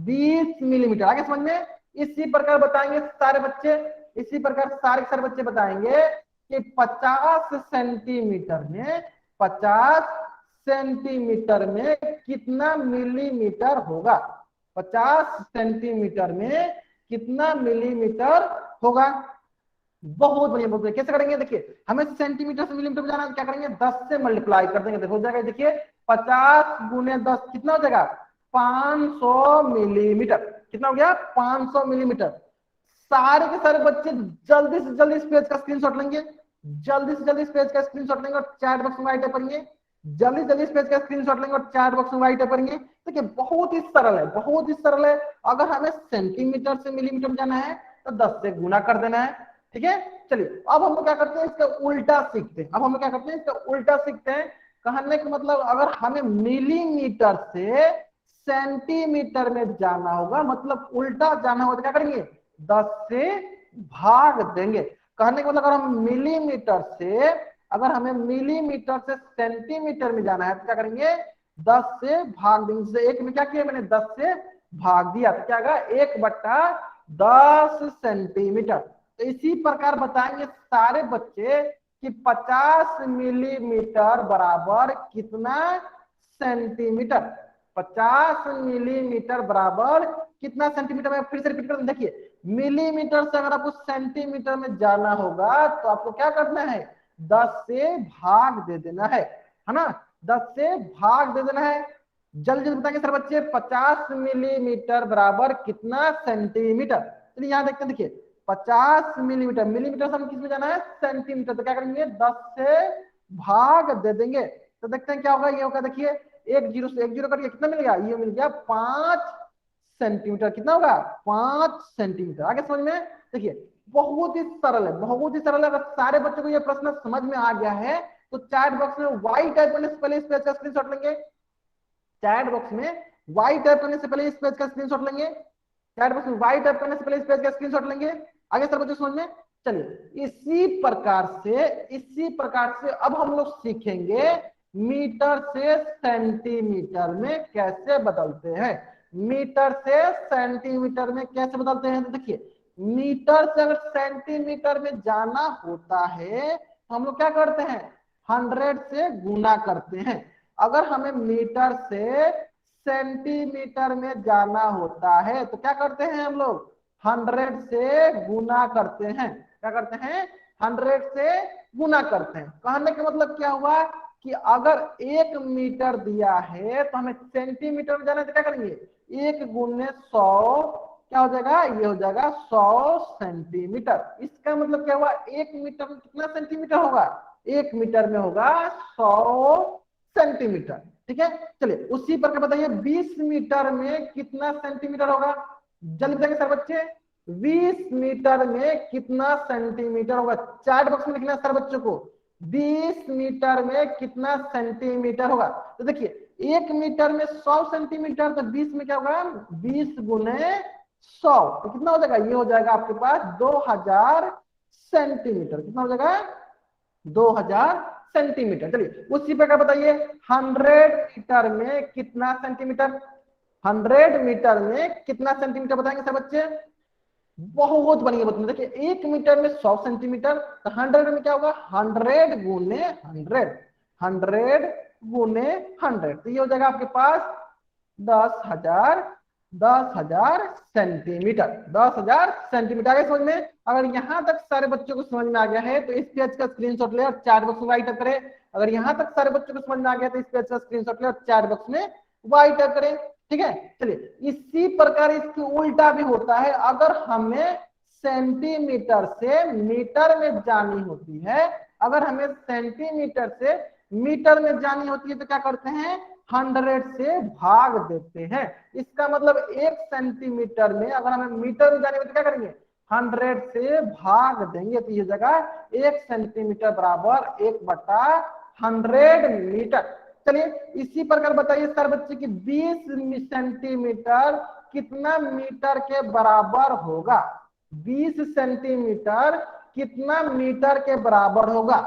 20 मिलीमीटर। आगे समझ में? इसी प्रकार बताएंगे सारे बच्चे, इसी प्रकार सारे बच्चे बताएंगे कि 50 सेंटीमीटर में 50 सेंटीमीटर में कितना मिलीमीटर होगा? 50 सेंटीमीटर में कितना मिलीमीटर होगा? बहुत बढ़िया, बहुत बढ़िया। कैसे करेंगे? देखिए हमें सेंटीमीटर से मिलीमीटर में जाना है, क्या करेंगे? 10 से मल्टीप्लाई कर देंगे, देखो हो जाएगा। देखिए 50 गुने 10 कितना हो जाएगा? 500 मिलीमीटर। कितना हो गया? 500 मिलीमीटर। सारे के सारे बच्चे जल्दी से जल्दी इस पेज का स्क्रीनशॉट लेंगे, जल्दी से जल्दी इस पेज का स्क्रीनशॉट लेंगे और चैट बॉक्स में राइट करेंगे। जल्दी जल्दी इस पेज का स्क्रीनशॉट लेंगे और चैट बॉक्स में राइट करेंगे। देखिए बहुत ही सरल है, बहुत ही सरल है। अगर हमें सेंटीमीटर से मिलीमीटर में जाना है तो 10 से गुना कर देना है। ठीक है, चलिए अब हम लोग क्या करते हैं? इसका उल्टा सीखते हैं। अब हम लोग क्या करते हैं? इसका उल्टा सीखते हैं। कहने का मतलब अगर हमें मिलीमीटर से सेंटीमीटर में जाना होगा, मतलब उल्टा जाना होगा, तो क्या करेंगे? 10 से भाग देंगे। कहने का मतलब अगर हम मिलीमीटर से, अगर हमें मिलीमीटर से सेंटीमीटर में जाना है तो क्या करेंगे? 10 से भाग देंगे। एक में क्या किया मैंने? 10 से भाग दिया, तो क्या होगा? 1/10 सेंटीमीटर। तो इसी प्रकार बताएंगे सारे बच्चे कि 50 मिलीमीटर बराबर कितना सेंटीमीटर? 50 मिलीमीटर बराबर कितना सेंटीमीटर? में फिर से रिपीट कर देखिए, मिलीमीटर से अगर आपको सेंटीमीटर में जाना होगा तो आपको क्या करना है? 10 से भाग दे देना है ना? 10 से भाग दे देना है। जल्दी जल्दी बताएंगे सर बच्चे, 50 मिलीमीटर बराबर कितना सेंटीमीटर? चलिए यहां देखते हैं। देखिए 50 मिलीमीटर, मिलीमीटर से हम किस में जाना है? सेंटीमीटर। तो क्या करेंगे? 10 से भाग दे देंगे, तो देखते हैं क्या होगा। ये होगा, देखिए 1 0 से 1 0 करके कितना मिल गया? ये मिल गया 5 सेंटीमीटर। कितना होगा? 5 सेंटीमीटर। आगे समझ में? देखिए बहुत ही सरल है, बहुत ही सरल है। अगर सारे बच्चों को ये प्रश्न समझ में आ गया है तो चैट बॉक्स में वाई टाइप करने से पहले इस पेज का स्क्रीनशॉट लेंगे। चैट बॉक्स में वाई टाइप करने से पहले इस पेज का स्क्रीनशॉट लेंगे। चैट बॉक्स में वाई टाइप करने से पहले इस पेज का स्क्रीनशॉट लेंगे। आगे सर बच्चों समझ में? चलिए इसी प्रकार से अब हम लोग सीखेंगे मीटर से सेंटीमीटर में कैसे बदलते हैं। मीटर से सेंटीमीटर में कैसे बदलते हैं? तो देखिए मीटर से अगर सेंटीमीटर में जाना होता है तो हम लोग क्या करते हैं? 100 से गुना करते हैं। अगर हमें मीटर से सेंटीमीटर में जाना होता है तो क्या करते हैं हम लोग? 100 से गुना करते हैं। क्या करते हैं? 100 से गुना करते हैं। कहने का मतलब क्या हुआ कि अगर 1 मीटर दिया है तो हमें सेंटीमीटर में जाना है तो क्या करेंगे? 1 गुने 100 क्या हो जाएगा? ये हो जाएगा 100 सेंटीमीटर। इसका मतलब क्या हुआ? 1 मीटर में कितना सेंटीमीटर होगा? 1 मीटर में होगा 100 सेंटीमीटर। ठीक है, चलिए उसी पर बताइए 20 मीटर में कितना सेंटीमीटर होगा? जल्दी बताएंगे सर बच्चे, 20 मीटर में कितना सेंटीमीटर होगा? चैट बॉक्स में लिखना है सर बच्चों को, 20 मीटर में कितना सेंटीमीटर होगा? तो देखिए 1 मीटर में 100 सेंटीमीटर, तो 20 में क्या होगा? 20 गुने 100, तो कितना हो जाएगा? ये हो जाएगा आपके पास 2000 सेंटीमीटर। कितना हो जाएगा? 2000 सेंटीमीटर। चलिए उसी प्रकार बताइए 100 मीटर में कितना सेंटीमीटर? 100 मीटर में कितना सेंटीमीटर बताएंगे सब बच्चे? बहुत बढ़िया बात। देखिए 1 मीटर में 100 सेंटीमीटर, तो 100 में क्या होगा? 100 गुने 100, 100 गुने 100, तो ये हो जाएगा आपके पास 10,000 सेंटीमीटर। 10,000 सेंटीमीटर। आगे समझ में? अगर यहाँ तक सारे बच्चों को समझ में आ गया है तो इस पेज का स्क्रीनशॉट ले और चैट बॉक्स में राइट करें। अगर यहाँ तक सारे बच्चों को समझ में आ गया तो इस पेज का स्क्रीनशॉट ले और चैट बॉक्स में राइट करें। ठीक है, चलिए इसी प्रकार इसकी उल्टा भी होता है। अगर हमें सेंटीमीटर से मीटर में जानी होती है, अगर हमें सेंटीमीटर से मीटर में जानी होती है तो क्या करते हैं? 100 से भाग देते हैं। इसका मतलब 1 सेंटीमीटर में अगर हमें मीटर में जाने में तो क्या करेंगे, 100 से भाग देंगे, तो ये जगह 1 सेंटीमीटर बराबर 1/100 मीटर। चलिए इसी प्रकार बताइए सर बच्चे की 20 सेंटीमीटर कितना मीटर के बराबर होगा, 20 सेंटीमीटर कितना मीटर के बराबर होगा,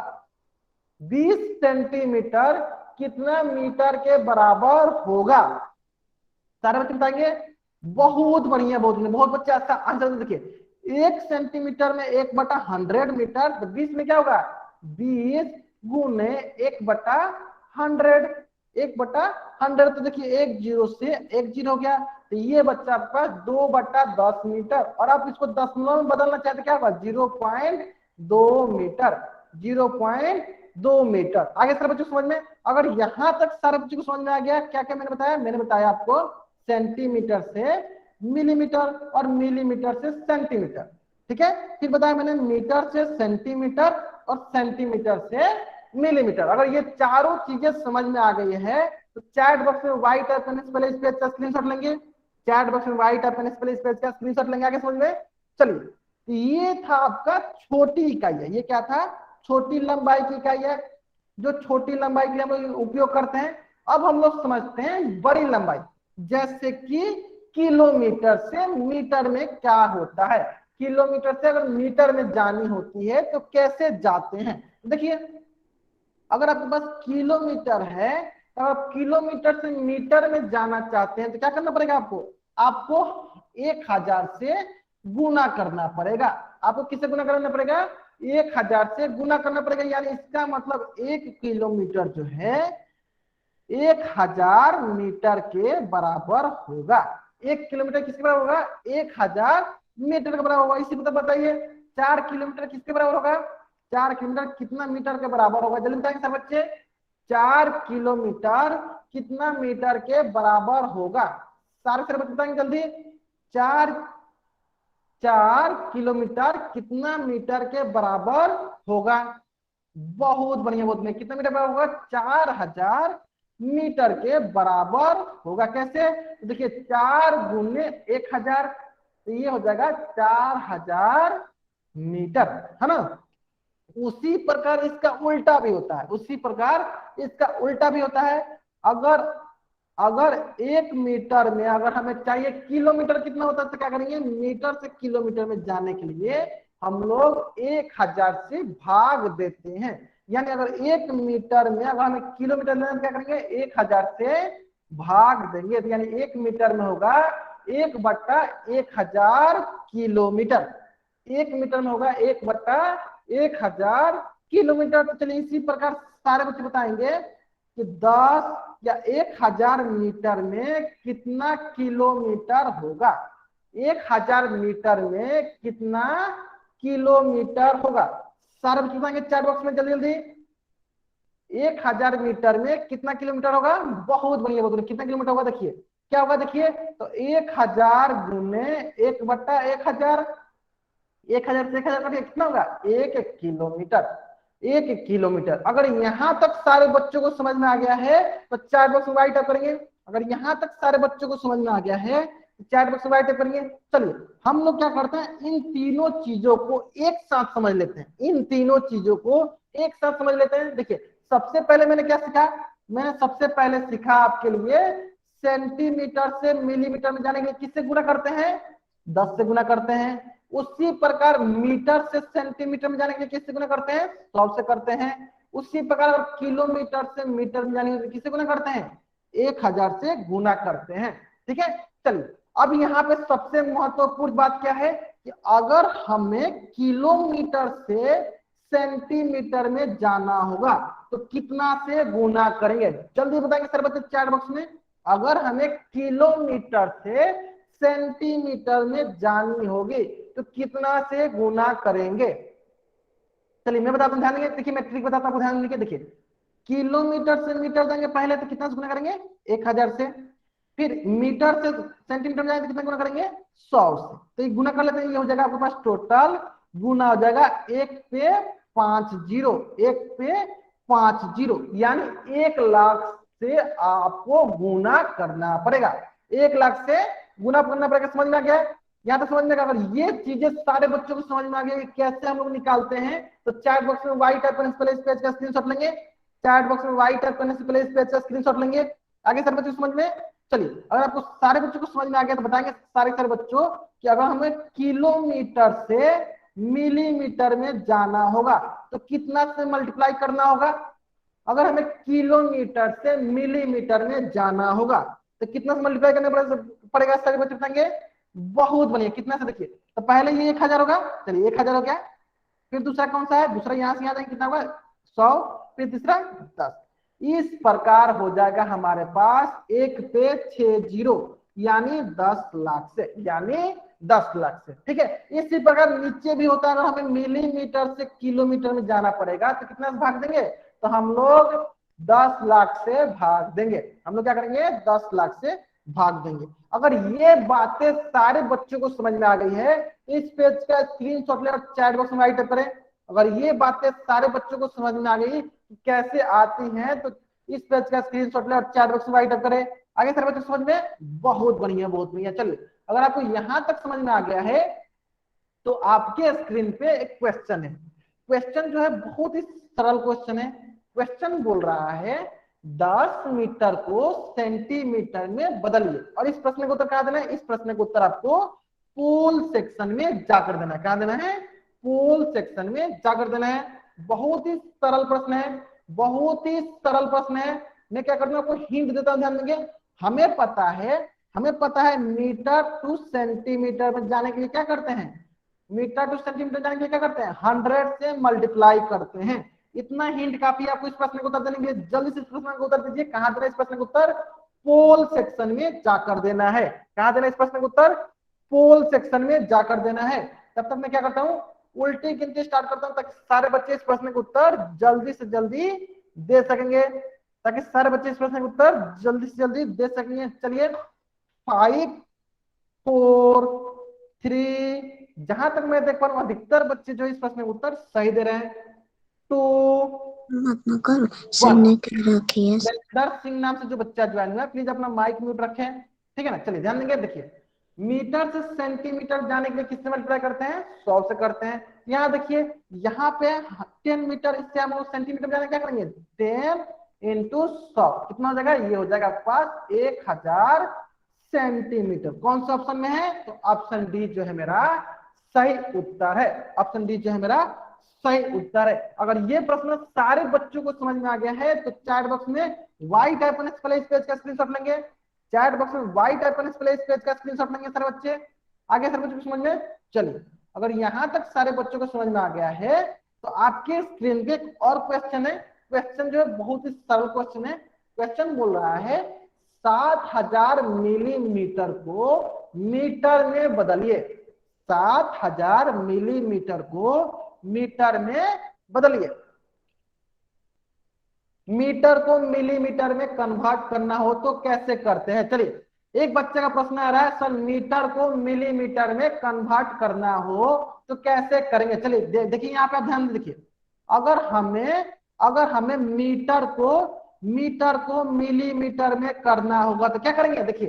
20 सेंटीमीटर कितना मीटर के बराबर होगा, सारे बच्चे बताएंगे। बहुत बढ़िया, बहुत बच्चे अच्छा आंसर देखिए, 1 सेंटीमीटर में 1/100 मीटर, तो 20 में क्या होगा, 20 गुने 1/100, 1/100, तो देखिए 1 0 से 1 0 हो गया, तो ये बच्चा आपका 2/10 मीटर, और आप इसको दशमलव में बदलना चाहते क्या होगा, 0.2 मीटर, 0.2 मीटर। आगे सारे बच्चों समझ में, अगर यहां तक सारे बच्चों को समझ में आ गया, क्या क्या मैंने बताया, मैंने बताया आपको सेंटीमीटर से मिलीमीटर और मिलीमीटर से सेंटीमीटर, ठीक है। फिर बताया मैंने मीटर से सेंटीमीटर और सेंटीमीटर से मिलीमीटर। अगर ये चारों चीजें समझ में आ गई है तो चैट बॉक्स में व्हाइट पेन से पहले इस पेज का स्क्रीनशॉट लेंगे, चैट बॉक्स में व्हाइट पेन से पहले इस पेज का स्क्रीनशॉट लेंगे। आगे समझ में, चलिए ये था आपका छोटी इकाई है, ये क्या था, छोटी लंबाई की इकाई है, जो छोटी लंबाई के लिए हम लोग उपयोग करते हैं। अब हम लोग समझते हैं बड़ी लंबाई, जैसे कि किलोमीटर से मीटर में क्या होता है, किलोमीटर से अगर मीटर में जानी होती है तो कैसे जाते हैं। देखिए अगर आपके पास किलोमीटर है, तो आप किलोमीटर से मीटर में जाना चाहते हैं तो क्या करना पड़ेगा आपको, आपको 1000 से गुना करना पड़ेगा। आपको किससे गुना करना पड़ेगा, 1000 से गुना करना पड़ेगा, यानी इसका मतलब 1 किलोमीटर जो है 1000 मीटर के बराबर होगा। 1 किलोमीटर किसके बराबर होगा, 1000 मीटर के बराबर होगा। इसी मतलब बताइए 4 किलोमीटर किसके बराबर होगा, 4 किलोमीटर कितना मीटर के बराबर होगा, जल्दी बताएंगे सब बच्चे, 4 किलोमीटर कितना मीटर के बराबर होगा, सारे बच्चे बताएंगे जल्दी, 4 किलोमीटर कितना मीटर के बराबर होगा। बहुत बढ़िया, बहुत बढ़िया, कितना मीटर बराबर होगा, 4000 मीटर के बराबर होगा। कैसे, तो देखिए 4 गुने 1000, तो ये हो जाएगा 4000 मीटर, है ना। उसी प्रकार इसका उल्टा भी होता है, उसी प्रकार इसका उल्टा भी होता है। अगर अगर 1 मीटर में अगर हमें चाहिए किलोमीटर कितना होता है तो क्या करेंगे, मीटर से किलोमीटर में जाने के लिए हम लोग 1000 से भाग देते हैं। यानी अगर 1 मीटर में अगर हमें किलोमीटर लेना तो क्या करेंगे, 1000 से भाग देंगे, तो यानी 1 मीटर में होगा 1/1000 किलोमीटर, 1 मीटर में होगा 1/1000 किलोमीटर। तो चलिए इसी प्रकार सारे बच्चे बताएंगे कि 10 या 1000 मीटर में कितना किलोमीटर होगा, 1000 मीटर में कितना किलोमीटर होगा, सारे बच्चे बताएंगे चैट बॉक्स में जल्दी जल्दी। 1000 मीटर में कितना किलोमीटर होगा, बहुत बढ़िया, बहुत बढ़िया, कितना किलोमीटर होगा देखिए, क्या होगा देखिए, तो 1000 गुने 1/1000, 1000 से 1000 काटिए कितना होगा, 1 किलोमीटर, 1 किलोमीटर। अगर यहां तक सारे बच्चों को समझ में आ गया है तो चैट बॉक्स में राइट अप करेंगे। अगर यहां तक सारे बच्चों को समझ में आ गया है तो चैट बॉक्स में राइट अप करेंगे। चलिए हम लोग क्या करते हैं, इन तीनों चीजों को एक साथ समझ लेते हैं, इन तीनों चीजों को एक साथ समझ लेते हैं। देखिए सबसे पहले मैंने क्या सीखा, मैंने सबसे पहले सीखा आपके लिए सेंटीमीटर से मिलीमीटर में जाने के लिए किससे गुना करते हैं, 10 से गुना करते हैं। उसी प्रकार मीटर से सेंटीमीटर में जाने के लिए किससे गुना करते हैं, 100 से करते हैं। उसी प्रकार किलोमीटर से मीटर में जाने के लिए किससे गुना करते हैं, 1000 से गुना करते हैं, ठीक है। चलिए अब यहाँ पे सबसे महत्वपूर्ण बात क्या है कि अगर हमें किलोमीटर से सेंटीमीटर में जाना होगा तो कितना से गुना करेंगे, जल्दी बताएंगे सर बच्चे चैट बॉक्स में। अगर हमें किलोमीटर से सेंटीमीटर में जानी होगी तो कितना से गुना करेंगे, चलिए मैं बताता हूं, ध्यान देंगे, देखिए मैं ट्रिक बताता हूं, ध्यान देंगे। देखिए किलोमीटर से मीटर जाएंगे पहले तो कितना से गुना करेंगे, 1000 से, फिर मीटर से सेंटीमीटर में जाएंगे तो कितना गुना करेंगे, 100 से। तो ये गुना कर लेते हैं, ये हो जाएगा आपके पास टोटल गुना हो जाएगा 1 पे 5 0, 1 पे 5 0, यानी 1 लाख से आपको गुना करना पड़ेगा, 1 लाख से गुना करना पड़ेगा। समझ में आ गया है? यहाँ तक समझ में? अगर ये चीजें सारे बच्चों को समझ में आ गया कैसे हम लोग निकालते हैं, तो चैट बॉक्स में वाई टाइप करने से पहले इस पेज का स्क्रीनशॉट लेंगे, चैट बॉक्स में वाई टाइप करने से पहले इस पेज का स्क्रीनशॉट लेंगे। आगे सारे बच्चों समझ में? चलिए, अगर आपको सारे बच्चों को समझ में आ गया तो बताएंगे सारे बच्चों कि अगर हमें किलोमीटर से मिलीमीटर में जाना होगा तो कितना से मल्टीप्लाई करना होगा? अगर हमें किलोमीटर से मिलीमीटर में जाना होगा तो कितना से मल्टीप्लाई करना पड़ेगा? सारे बच्चे बताएंगे। बहुत बढ़िया, कितना से? देखिए, तो पहले ये 1000 होगा, चलिए 1000 हो गया। फिर दूसरा कौन सा है? दूसरा यहाँ से यहाँ जाएंगे, कितना होगा? 100। फिर तीसरा 10। इस प्रकार हो जाएगा हमारे पास 1 पे 6 जीरो, यानी 10 लाख से, यानी 10 लाख से। ठीक है, इसी प्रकार नीचे भी होता है। अगर हमें मिलीमीटर से किलोमीटर में जाना पड़ेगा तो कितना से भाग देंगे? तो हम लोग 10 लाख से भाग देंगे। हम लोग क्या करेंगे? 10 लाख से भाग देंगे। अगर ये बातें सारे बच्चों को समझ में आ गई है, इस पेज का स्क्रीनशॉट ले और चैट बॉक्स में राइट करें। अगर ये बातें सारे बच्चों को समझ में आ गई कैसे आती हैं, तो इस पेज का स्क्रीनशॉट ले और चैट बॉक्स में राइट करें। आगे सारे बच्चों समझ में? बहुत बढ़िया, बहुत बढ़िया। चलिए, अगर आपको यहां तक समझ में आ गया है तो आपके स्क्रीन पे एक क्वेश्चन है। क्वेश्चन जो है बहुत ही सरल क्वेश्चन है। क्वेश्चन बोल रहा है 10 मीटर को सेंटीमीटर में बदलिए, और इस प्रश्न का उत्तर कहाँ देना है? इस प्रश्न का उत्तर आपको पूल सेक्शन में जाकर देना है। कहाँ देना है? पूल सेक्शन में जाकर देना है। बहुत ही सरल प्रश्न है, बहुत ही सरल प्रश्न है। मैं क्या करता हूँ, आपको हिंट देता हूँ, ध्यान देंगे। हमें पता है मीटर टू सेंटीमीटर में जाने के लिए क्या करते हैं? मीटर टू सेंटीमीटर जाने के लिए क्या करते हैं? 100 से मल्टीप्लाई करते हैं। इतना हिंट काफी आपको इस प्रश्न को उत्तर देने के लिए। जल्दी से इस प्रश्न को उत्तर दीजिए। कहां देना इस प्रश्न का उत्तर? पोल सेक्शन में जाकर देना है। कहां देना इस प्रश्न का उत्तर? पोल सेक्शन में जाकर देना है। तब तक मैं क्या करता हूं, उल्टी गिनती स्टार्ट करता हूं, ताकि सारे बच्चे इस प्रश्न का उत्तर जल्दी से जल्दी दे सकेंगे, ताकि सारे बच्चे इस प्रश्न का उत्तर जल्दी से जल्दी दे सकेंगे। चलिए, 5 4 3, जहां तक मैं देख पा रहा हूं अधिकतर बच्चे जो इस प्रश्न का उत्तर सही दे रहे हैं। 2 दर्श सिंह नाम से जो बच्चा ज्वाइन हुआ, प्लीज अपना माइक म्यूट रखें, ठीक है ना। चलिए ध्यान देंगे। देखिए, मीटर से सेंटीमीटर जाने के लिए किससे मल्टीप्लाई करते हैं? 100 से करते हैं। यहाँ देखिए, यहाँ पे 10 मीटर, इससे हम लोग सेंटीमीटर जाने क्या करेंगे? 10 इंटू 100, कितना हो जाएगा? ये हो जाएगा आपके पास 1000 सेंटीमीटर। कौन सा ऑप्शन में है? तो ऑप्शन डी जो है मेरा सही उत्तर है। ऑप्शन डी जो है मेरा सही उत्तर है। अगर ये प्रश्न सारे बच्चों को समझ में आ गया है तो चैट बॉक्स में वाई टाइप करने से पहले इस पेज का स्क्रीनशॉट लेंगे। चैट बॉक्स में वाई टाइप करने से पहले इस पेज का स्क्रीनशॉट लेंगे सारे बच्चे। आगे सारे बच्चों को समझ में? चलिए, अगर यहां तक सारे बच्चों को समझ में आ गया है तो आपके स्क्रीन पे एक और क्वेश्चन है। क्वेश्चन जो है बहुत ही सरल क्वेश्चन है। क्वेश्चन बोल रहा है 7000 मिलीमीटर को मीटर में बदलिए। 7000 मिलीमीटर को मीटर में बदलिए। मीटर को मिलीमीटर में कन्वर्ट करना हो तो कैसे करते हैं? चलिए, एक बच्चे का प्रश्न आ रहा है, सर मीटर को मिलीमीटर में कन्वर्ट करना हो तो कैसे करेंगे? चलिए देखिए, यहाँ पे ध्यान देखिए। अगर हमें मीटर को मिलीमीटर में करना होगा तो क्या करेंगे? देखिए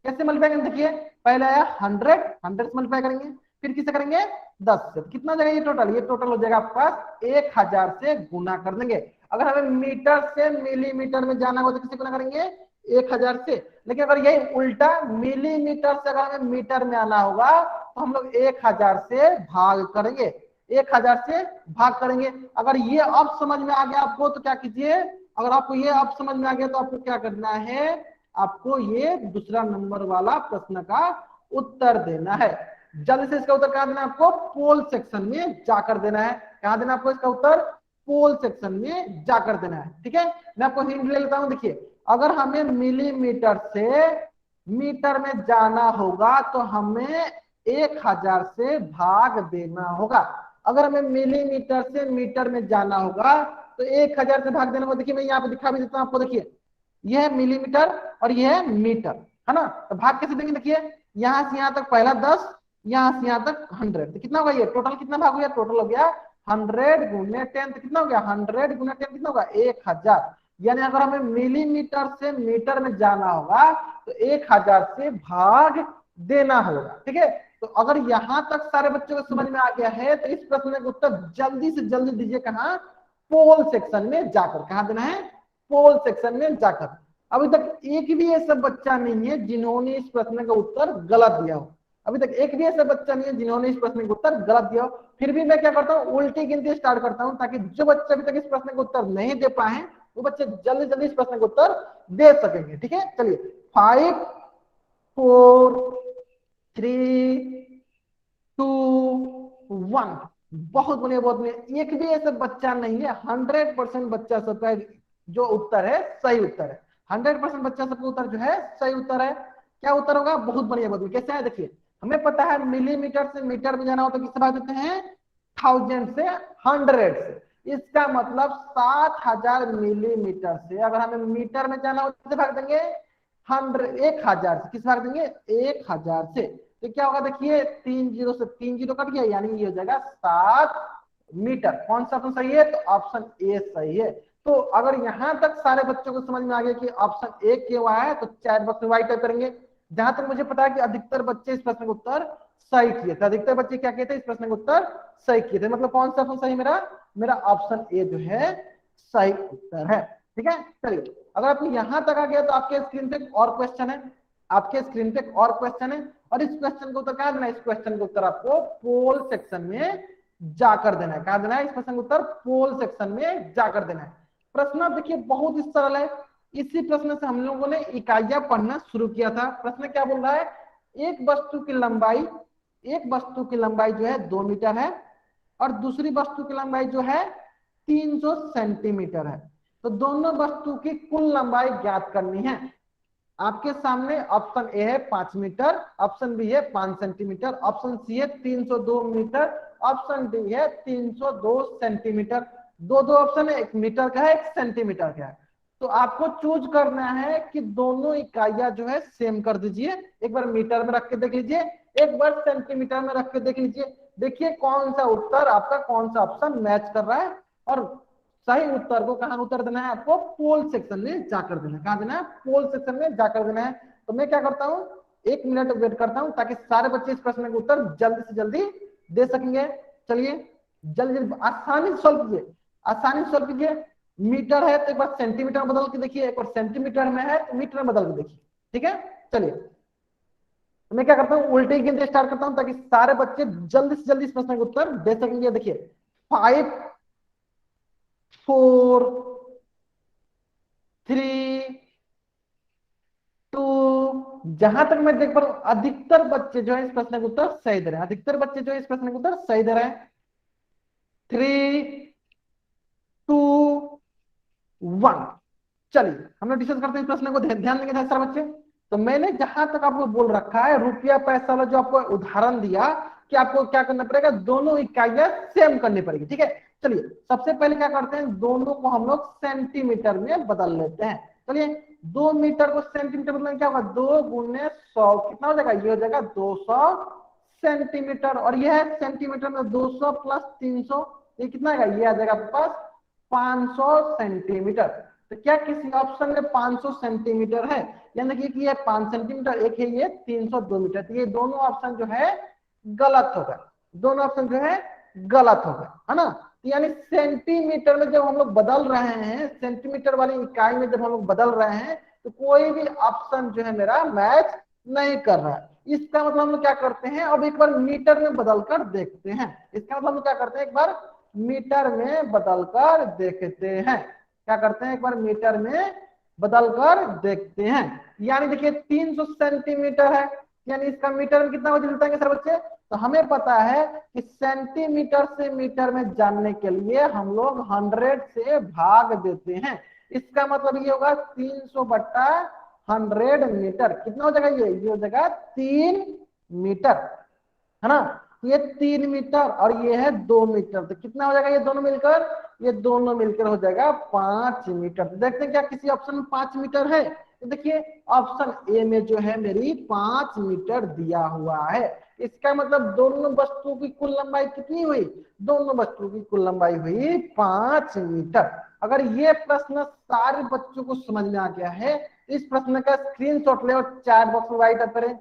कैसे मल्टीप्लाई करेंगे। देखिए, पहले आया 100 से मल्टीप्लाई करेंगे, फिर किसे करेंगे? 10 से। कितना जाएगा ये टोटल? ये टोटल हो जाएगा आपके पास 1000 से गुना कर देंगे। अगर हमें मीटर से मिलीमीटर में जाना हो तो किसे गुना करेंगे? 1000 से। लेकिन अगर यही उल्टा मिलीमीटर से अगर हमें मीटर में आना होगा तो हम लोग 1000 से भाग करेंगे। 1000 से भाग करेंगे। अगर ये अब समझ में आ गया आपको तो क्या कीजिए, अगर आपको ये अब समझ में आ गया तो आपको क्या करना है? आपको ये दूसरा नंबर वाला प्रश्न का उत्तर देना है। जल्दी से इसका उत्तर कहां देना है आपको? पोल सेक्शन में जाकर देना है। कहां देना आपको इसका उत्तर? पोल सेक्शन में जाकर देना है। ठीक है, मैं आपको हिंट ले लेता हूं। देखिए, अगर हमें मिलीमीटर से मीटर में जाना होगा तो हमें 1000 से भाग देना होगा। अगर हमें मिलीमीटर से मीटर में जाना होगा तो 1000 से भाग देना होगा। देखिए, मैं यहाँ पे दिखा भी देता हूं आपको। देखिए, यह है मिलीमीटर और यह है मीटर, है ना। तो भाग कैसे देंगे? देखिए, यहां से यहां तक पहला 10, यहां से यहां तक 100, तो कितना होगा? ये टोटल कितना भाग हो गया? टोटल हो गया 100 गुने 10, तो कितना हो गया? 100 गुना 10 कितना होगा? 1000। यानी अगर हमें मिलीमीटर से मीटर में जाना होगा तो 1000 से भाग देना होगा। ठीक है, तो अगर यहां तक सारे बच्चों को समझ में आ गया है तो इस प्रश्न का उत्तर जल्दी से जल्दी दीजिए। कहां? पोल सेक्शन में जाकर। कहां देना है? पोल सेक्शन में जाकर। अभी तक एक भी ऐसा बच्चा नहीं है जिन्होंने इस प्रश्न का उत्तर गलत दिया हो। अभी तक एक भी ऐसा बच्चा नहीं है जिन्होंने इस प्रश्न का उत्तर गलत दिया हो। फिर भी मैं क्या करता हूँ, उल्टी गिनती स्टार्ट करता हूँ ताकि जो बच्चे अभी तक इस प्रश्न का उत्तर नहीं दे पाए वो बच्चे जल्दी जल्दी इस प्रश्न का उत्तर दे सकेंगे। ठीक है, चलिए 5 4 3 2 1। बहुत बढ़िया, बहुत बढ़िया। एक भी ऐसा बच्चा नहीं है, 100% बच्चा सबका जो उत्तर है सही उत्तर है। 100% बच्चा सबका उत्तर जो है सही उत्तर है। क्या उत्तर होगा? बहुत बढ़िया, बहुत बढ़िया। कैसे है देखिए, हमें पता है मिलीमीटर से मीटर में जाना हो तो किससे भाग देते हैं? 1000 से 100 से। इसका मतलब 7000 मिलीमीटर से अगर हमें मीटर में जाना हो तो भाग देंगे 1000 से। किस भाग देंगे? 1000 से। तो क्या होगा देखिए, 3 जीरो से 3 जीरो कट गया, यानी ये हो जाएगा 7 मीटर। कौन सा ऑप्शन सही है? तो ऑप्शन ए सही है। तो अगर यहां तक सारे बच्चों को समझ में आ गया कि ऑप्शन ए क्यों आया है तो चैट बॉक्स में वाइट टाइप करेंगे। जहां तक मुझे पता है कि अधिकतर बच्चे इस प्रश्न का उत्तर सही किए थे। अधिकतर बच्चे क्या कहते हैं? इस प्रश्न का उत्तर सही किए थे। मतलब कौन सा ऑप्शन सही? मेरा ऑप्शन ए जो है सही उत्तर है। ठीक है, चलिए अगर आप यहां तक आ गया तो आपके स्क्रीन पे और क्वेश्चन है। आपके स्क्रीन पे और क्वेश्चन है और इस क्वेश्चन का उत्तर कहां देना है? इस क्वेश्चन का उत्तर आपको पोल सेक्शन में जाकर देना है। कहां देना है? इस क्वेश्चन का उत्तर पोल सेक्शन में जाकर देना है। प्रश्न देखिए बहुत ही सरल है। इसी प्रश्न से हम लोगों ने इकाइयां पढ़ना शुरू किया था। प्रश्न क्या बोल रहा है? एक वस्तु की लंबाई जो है 2 मीटर है और दूसरी वस्तु की लंबाई जो है 300 सेंटीमीटर है। तो दोनों वस्तु की कुल लंबाई ज्ञात करनी है। आपके सामने ऑप्शन ए है 5 मीटर, ऑप्शन बी है 5 सेंटीमीटर, ऑप्शन सी है 302 मीटर, ऑप्शन डी है 302 सेंटीमीटर। दो दो ऑप्शन है, एक मीटर का है एक सेंटीमीटर का है। तो आपको चूज करना है कि दोनों इकाइयां जो है सेम कर दीजिए। एक बार मीटर में रख के देख लीजिए, एक बार सेंटीमीटर में रख के देख लीजिए। देखिए कौन सा उत्तर आपका, कौन सा ऑप्शन मैच कर रहा है। और सही उत्तर को कहां उत्तर देना है? आपको पोल सेक्शन में जाकर देना है। कहां देना है? पोल सेक्शन में जाकर देना है। तो मैं क्या करता हूं, 1 मिनट वेट करता हूं ताकि सारे बच्चे इस प्रश्न का उत्तर जल्दी से जल्दी दे सकेंगे। चलिए जल्दी जल्दी आसानी से सॉल्व कीजिए, आसानी से सॉल्व कीजिए। मीटर है तो एक बार सेंटीमीटर में बदल के देखिए, एक बार सेंटीमीटर में है तो मीटर में बदल के देखिए। ठीक है, चलिए मैं क्या करता हूँ, उल्टी गिनती स्टार्ट करता हूं ताकि सारे बच्चे जल्दी से जल्दी इस प्रश्न का उत्तर दे सकेंगे। देखिए 5 4 3 2। जहां तक मैं देख पा रहा हूं अधिकतर बच्चे जो है इस प्रश्न का उत्तर सही दे रहे हैं। अधिकतर बच्चे जो है इस प्रश्न का उत्तर सही दे रहे हैं। 3 2 1। चलिए हम लोग डिस्कस करते हैं इस प्रश्न को, ध्यान देंगे सारे बच्चे। तो मैंने जहां तक आपको बोल रखा है रुपया पैसा वाला जो आपको उदाहरण दिया कि आपको क्या करना पड़ेगा, दोनों इकाइयां सेम करनी पड़ेगी। ठीक है, चलिए सबसे पहले क्या करते हैं, दोनों को हम लोग सेंटीमीटर में बदल लेते हैं। चलिए 2 मीटर को सेंटीमीटर बदलने क्या होगा, 2 गुने 100 कितना हो जाएगा? ये हो जाएगा 200 सेंटीमीटर। और यह है सेंटीमीटर में 200 प्लस 300 ये कितना आएगा? ये आ जाएगा आपके पास 500 सेंटीमीटर। तो क्या किसी ऑप्शन में 500 सेंटीमीटर है? यानी कि ये 5 सेंटीमीटर, एक है ये 302 मीटर। तो ये दोनों ऑप्शन जो है गलत हो गए, दोनों ऑप्शन जो है गलत हो गए, है ना। तो यानी सेंटीमीटर में जब हम लोग बदल रहे हैं, सेंटीमीटर वाली इकाई में जब हम लोग बदल रहे हैं तो कोई भी ऑप्शन जो है मेरा मैच नहीं कर रहा है। इसका मतलब हम लोग क्या करते हैं, अब एक बार मीटर में बदल कर देखते हैं। इसका मतलब हम लोग क्या करते हैं, एक बार मीटर में बदलकर देखते हैं। क्या करते हैं, एक बार मीटर में बदलकर देखते हैं। यानी देखिए 300 सेंटीमीटर है, यानी इसका मीटर में कितना वजन है सर बच्चे? तो हमें पता है कि सेंटीमीटर से मीटर में जानने के लिए हम लोग 100 से भाग देते हैं। इसका मतलब ये होगा 300 बट्टा 100 मीटर। कितना हो जाएगा? ये हो जाएगा 3 मीटर, है ना। ये 3 मीटर और ये है 2 मीटर। तो कितना हो जाएगा ये दोनों मिलकर? ये दोनों मिलकर हो जाएगा 5 मीटर। तो देखते हैं क्या किसी ऑप्शन में 5 मीटर है। तो देखिए ऑप्शन ए में जो है मेरी 5 मीटर दिया हुआ है। इसका मतलब दोनों वस्तुओं की कुल लंबाई कितनी हुई, दोनों वस्तुओं की कुल लंबाई हुई 5 मीटर। अगर ये प्रश्न सारे बच्चों को समझ में आ गया है, इस प्रश्न का स्क्रीनशॉट ले और चैट बॉक्स में राइट करें।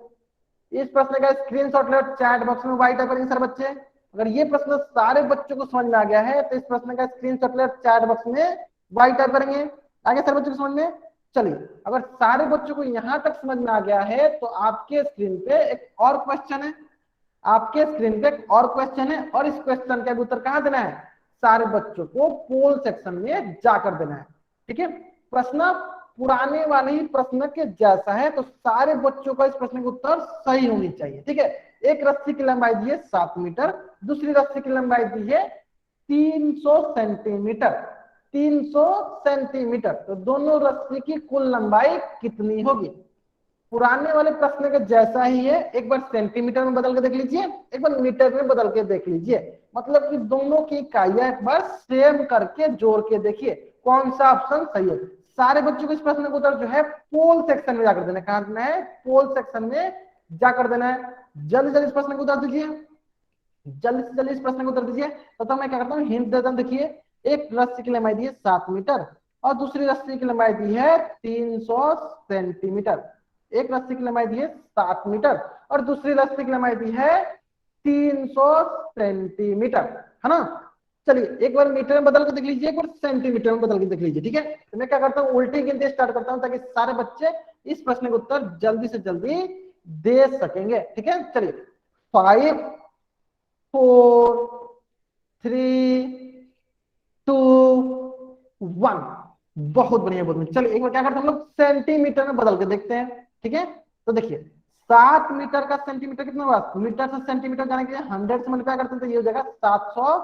इस प्रश्न का स्क्रीनशॉट ले और चैट बॉक्स में राइट करेंगे सर बच्चे। अगर ये प्रश्न सारे बच्चों को समझ में आ गया है तो इस प्रश्न का स्क्रीनशॉट ले और चैट बॉक्स में राइट करेंगे। आगे सर बच्चों को समझ में। चलिए, अगर सारे बच्चों को यहां तक समझ में आ गया है तो आपके स्क्रीन पे एक और क्वेश्चन है, आपके स्क्रीन पे एक और क्वेश्चन है, और इस क्वेश्चन का उत्तर कहां देना है, सारे बच्चों को पोल सेक्शन में जाकर देना है। ठीक है, प्रश्न पुराने वाले ही प्रश्न के जैसा है, तो सारे बच्चों का इस प्रश्न का उत्तर सही होनी चाहिए। ठीक है, एक रस्सी की लंबाई दी है 7 मीटर, दूसरी रस्सी की लंबाई दी है 300 सेंटीमीटर, 300 सेंटीमीटर, तो दोनों रस्सी की कुल लंबाई कितनी होगी। पुराने वाले प्रश्न के जैसा ही है, एक बार सेंटीमीटर में बदल के देख लीजिए, एक बार मीटर में बदल के देख लीजिए, मतलब कि दोनों की इकाइयां एक बार सेम करके जोड़ के देखिए कौन सा ऑप्शन सही है। सारे बच्चों को इस प्रश्न का उत्तर जो है पोल सेक्शन में जाकर देना है, कहां देना है, पोल सेक्शन में जाकर देना है। जल्दी जल्दी इस प्रश्न का उत्तर दीजिए, जल्दी से जल्दी इस प्रश्न का उत्तर दीजिए। तो मैं क्या करता हूँ, हिंट देता हूँ। देखिए, एक रस्सी की लंबाई दी है 7 मीटर और दूसरी रस्सी की लंबाई दी है 300 सेंटीमीटर। एक रस्सी की लंबाई दी है 7 मीटर और दूसरी रस्सी की लंबाई दी है 300 सेंटीमीटर, है ना। चलिए, एक बार मीटर में बदल के देख लीजिए, एक बार सेंटीमीटर में बदल के देख लीजिए। ठीक है, तो मैं क्या करता हूँ, उल्टी गिनती स्टार्ट करता हूँ ताकि सारे बच्चे इस प्रश्न का उत्तर जल्दी से जल्दी दे सकेंगे। ठीक है, चलिए, 5 4 3 2 1। बहुत बढ़िया, बहुत बढ़िया। चलिए, एक बार क्या करते हैं हम लोग, सेंटीमीटर में बदल के देखते हैं। ठीक है, तो देखिए 7 मीटर का सेंटीमीटर कितना होगा, मीटर से सेंटीमीटर जाने के लिए 100 से मल्टीप्लाई करते हैं तो ये हो जाएगा 700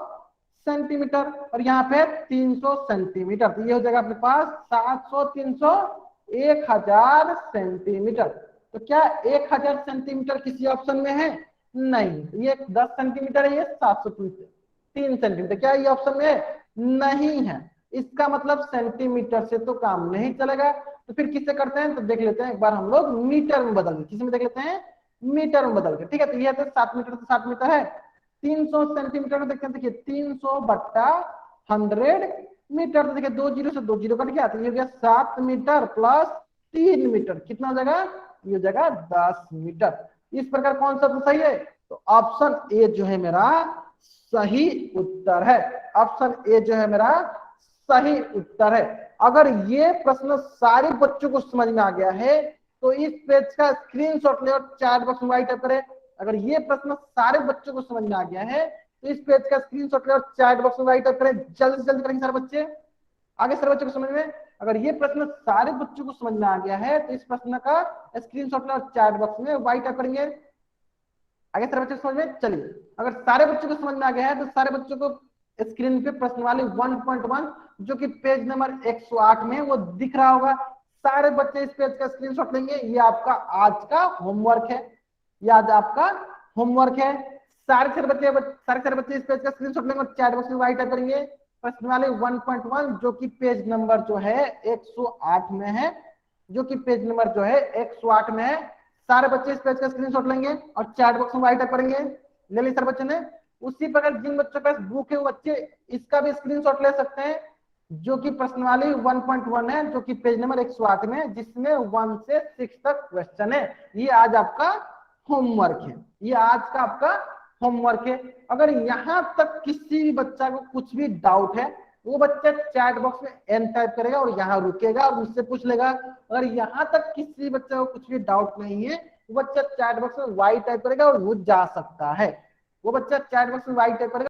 सेंटीमीटर, और यहाँ पे 300 सेंटीमीटर, तो ये हो जाएगा अपने पास 700 300 1000 सेंटीमीटर। तो क्या 1000 सेंटीमीटर किसी ऑप्शन में है, नहीं। ये 10 सेंटीमीटर है, ये 703 सेंटीमीटर, क्या ये ऑप्शन में है, नहीं है। इसका मतलब सेंटीमीटर से तो काम नहीं चलेगा, तो फिर किससे करते हैं, तो देख लेते हैं एक बार हम लोग मीटर में बदल के, किस में देख लेते हैं, मीटर में बदल के। ठीक है, तो ये तो 7 मीटर तो 7 मीटर है। 300 सेंटीमीटर में देखते हैं, देखिए 300 बट्टा 100 मीटर, तो देखिए 2 जीरो से 2 जीरो कट गया, तो ये हो गया 7 मीटर प्लस 3 मीटर, कितना हो जाएगा, ये हो जाएगा 10 मीटर। इस प्रकार कौन सा तो सही है, तो ऑप्शन ए जो है मेरा सही उत्तर है, ऑप्शन ए जो है मेरा सही उत्तर है। अगर ये प्रश्न सारे बच्चों को समझ में आ गया है तो इस पेज का स्क्रीनशॉट ले और चैट बॉक्स में राइट करें। अगर ये प्रश्न सारे बच्चों को समझ में आ गया है तो इस पेज का स्क्रीनशॉट ले और चैट बॉक्स में राइट करें। जल्दी से जल्दी करेंगे सारे बच्चे, आगे सारे बच्चों को समझ में। अगर ये प्रश्न सारे बच्चों को समझ में आ गया है तो इस प्रश्न का स्क्रीनशॉट ले और चैट बॉक्स में राइट करेंगे। आगे सारे बच्चों को समझ में। चलिए, अगर सारे बच्चों को समझ में आ गया है तो सारे बच्चों को स्क्रीन पे प्रश्न वाली 1.1 जो कि पेज नंबर 108 में वो दिख रहा होगा। सारे बच्चे इस पेज का स्क्रीनशॉट लेंगे, ये आपका आज का होमवर्क है, ये आज आपका होमवर्क है। सारे सारे बच्चे इस पेज का स्क्रीनशॉट लेंगे और चैट बॉक्स में राइट करेंगे प्रश्न वाले 1.1 जो कि पेज नंबर जो है 108 में है, जो कि पेज नंबर जो है 108 में है। सारे बच्चे इस पेज का स्क्रीनशॉट लेंगे और चैट बॉक्स में राइट करेंगे। ले ली सारे बच्चे ने। उसी प्रकार जिन बच्चों के पास बुक है वो बच्चे इसका भी स्क्रीनशॉट ले सकते हैं, जो कि प्रश्नावली 1.1 है, जो कि पेज नंबर 108 में, जिसमें 1 से 6 तक क्वेश्चन है। ये आज आपका होमवर्क है, ये आज का आपका होमवर्क है। अगर यहां तक किसी भी बच्चा को कुछ भी डाउट है वो बच्चा चैट बॉक्स में एन टाइप करेगा और यहाँ रुकेगा और मुझसे पूछ लेगा। अगर यहाँ तक किसी बच्चे को कुछ भी डाउट नहीं है वो बच्चा चैट बॉक्स में वाई टाइप करेगा और वो जा सकता है, वो बच्चा चैट बॉक्स में वाई टाइप करेगा।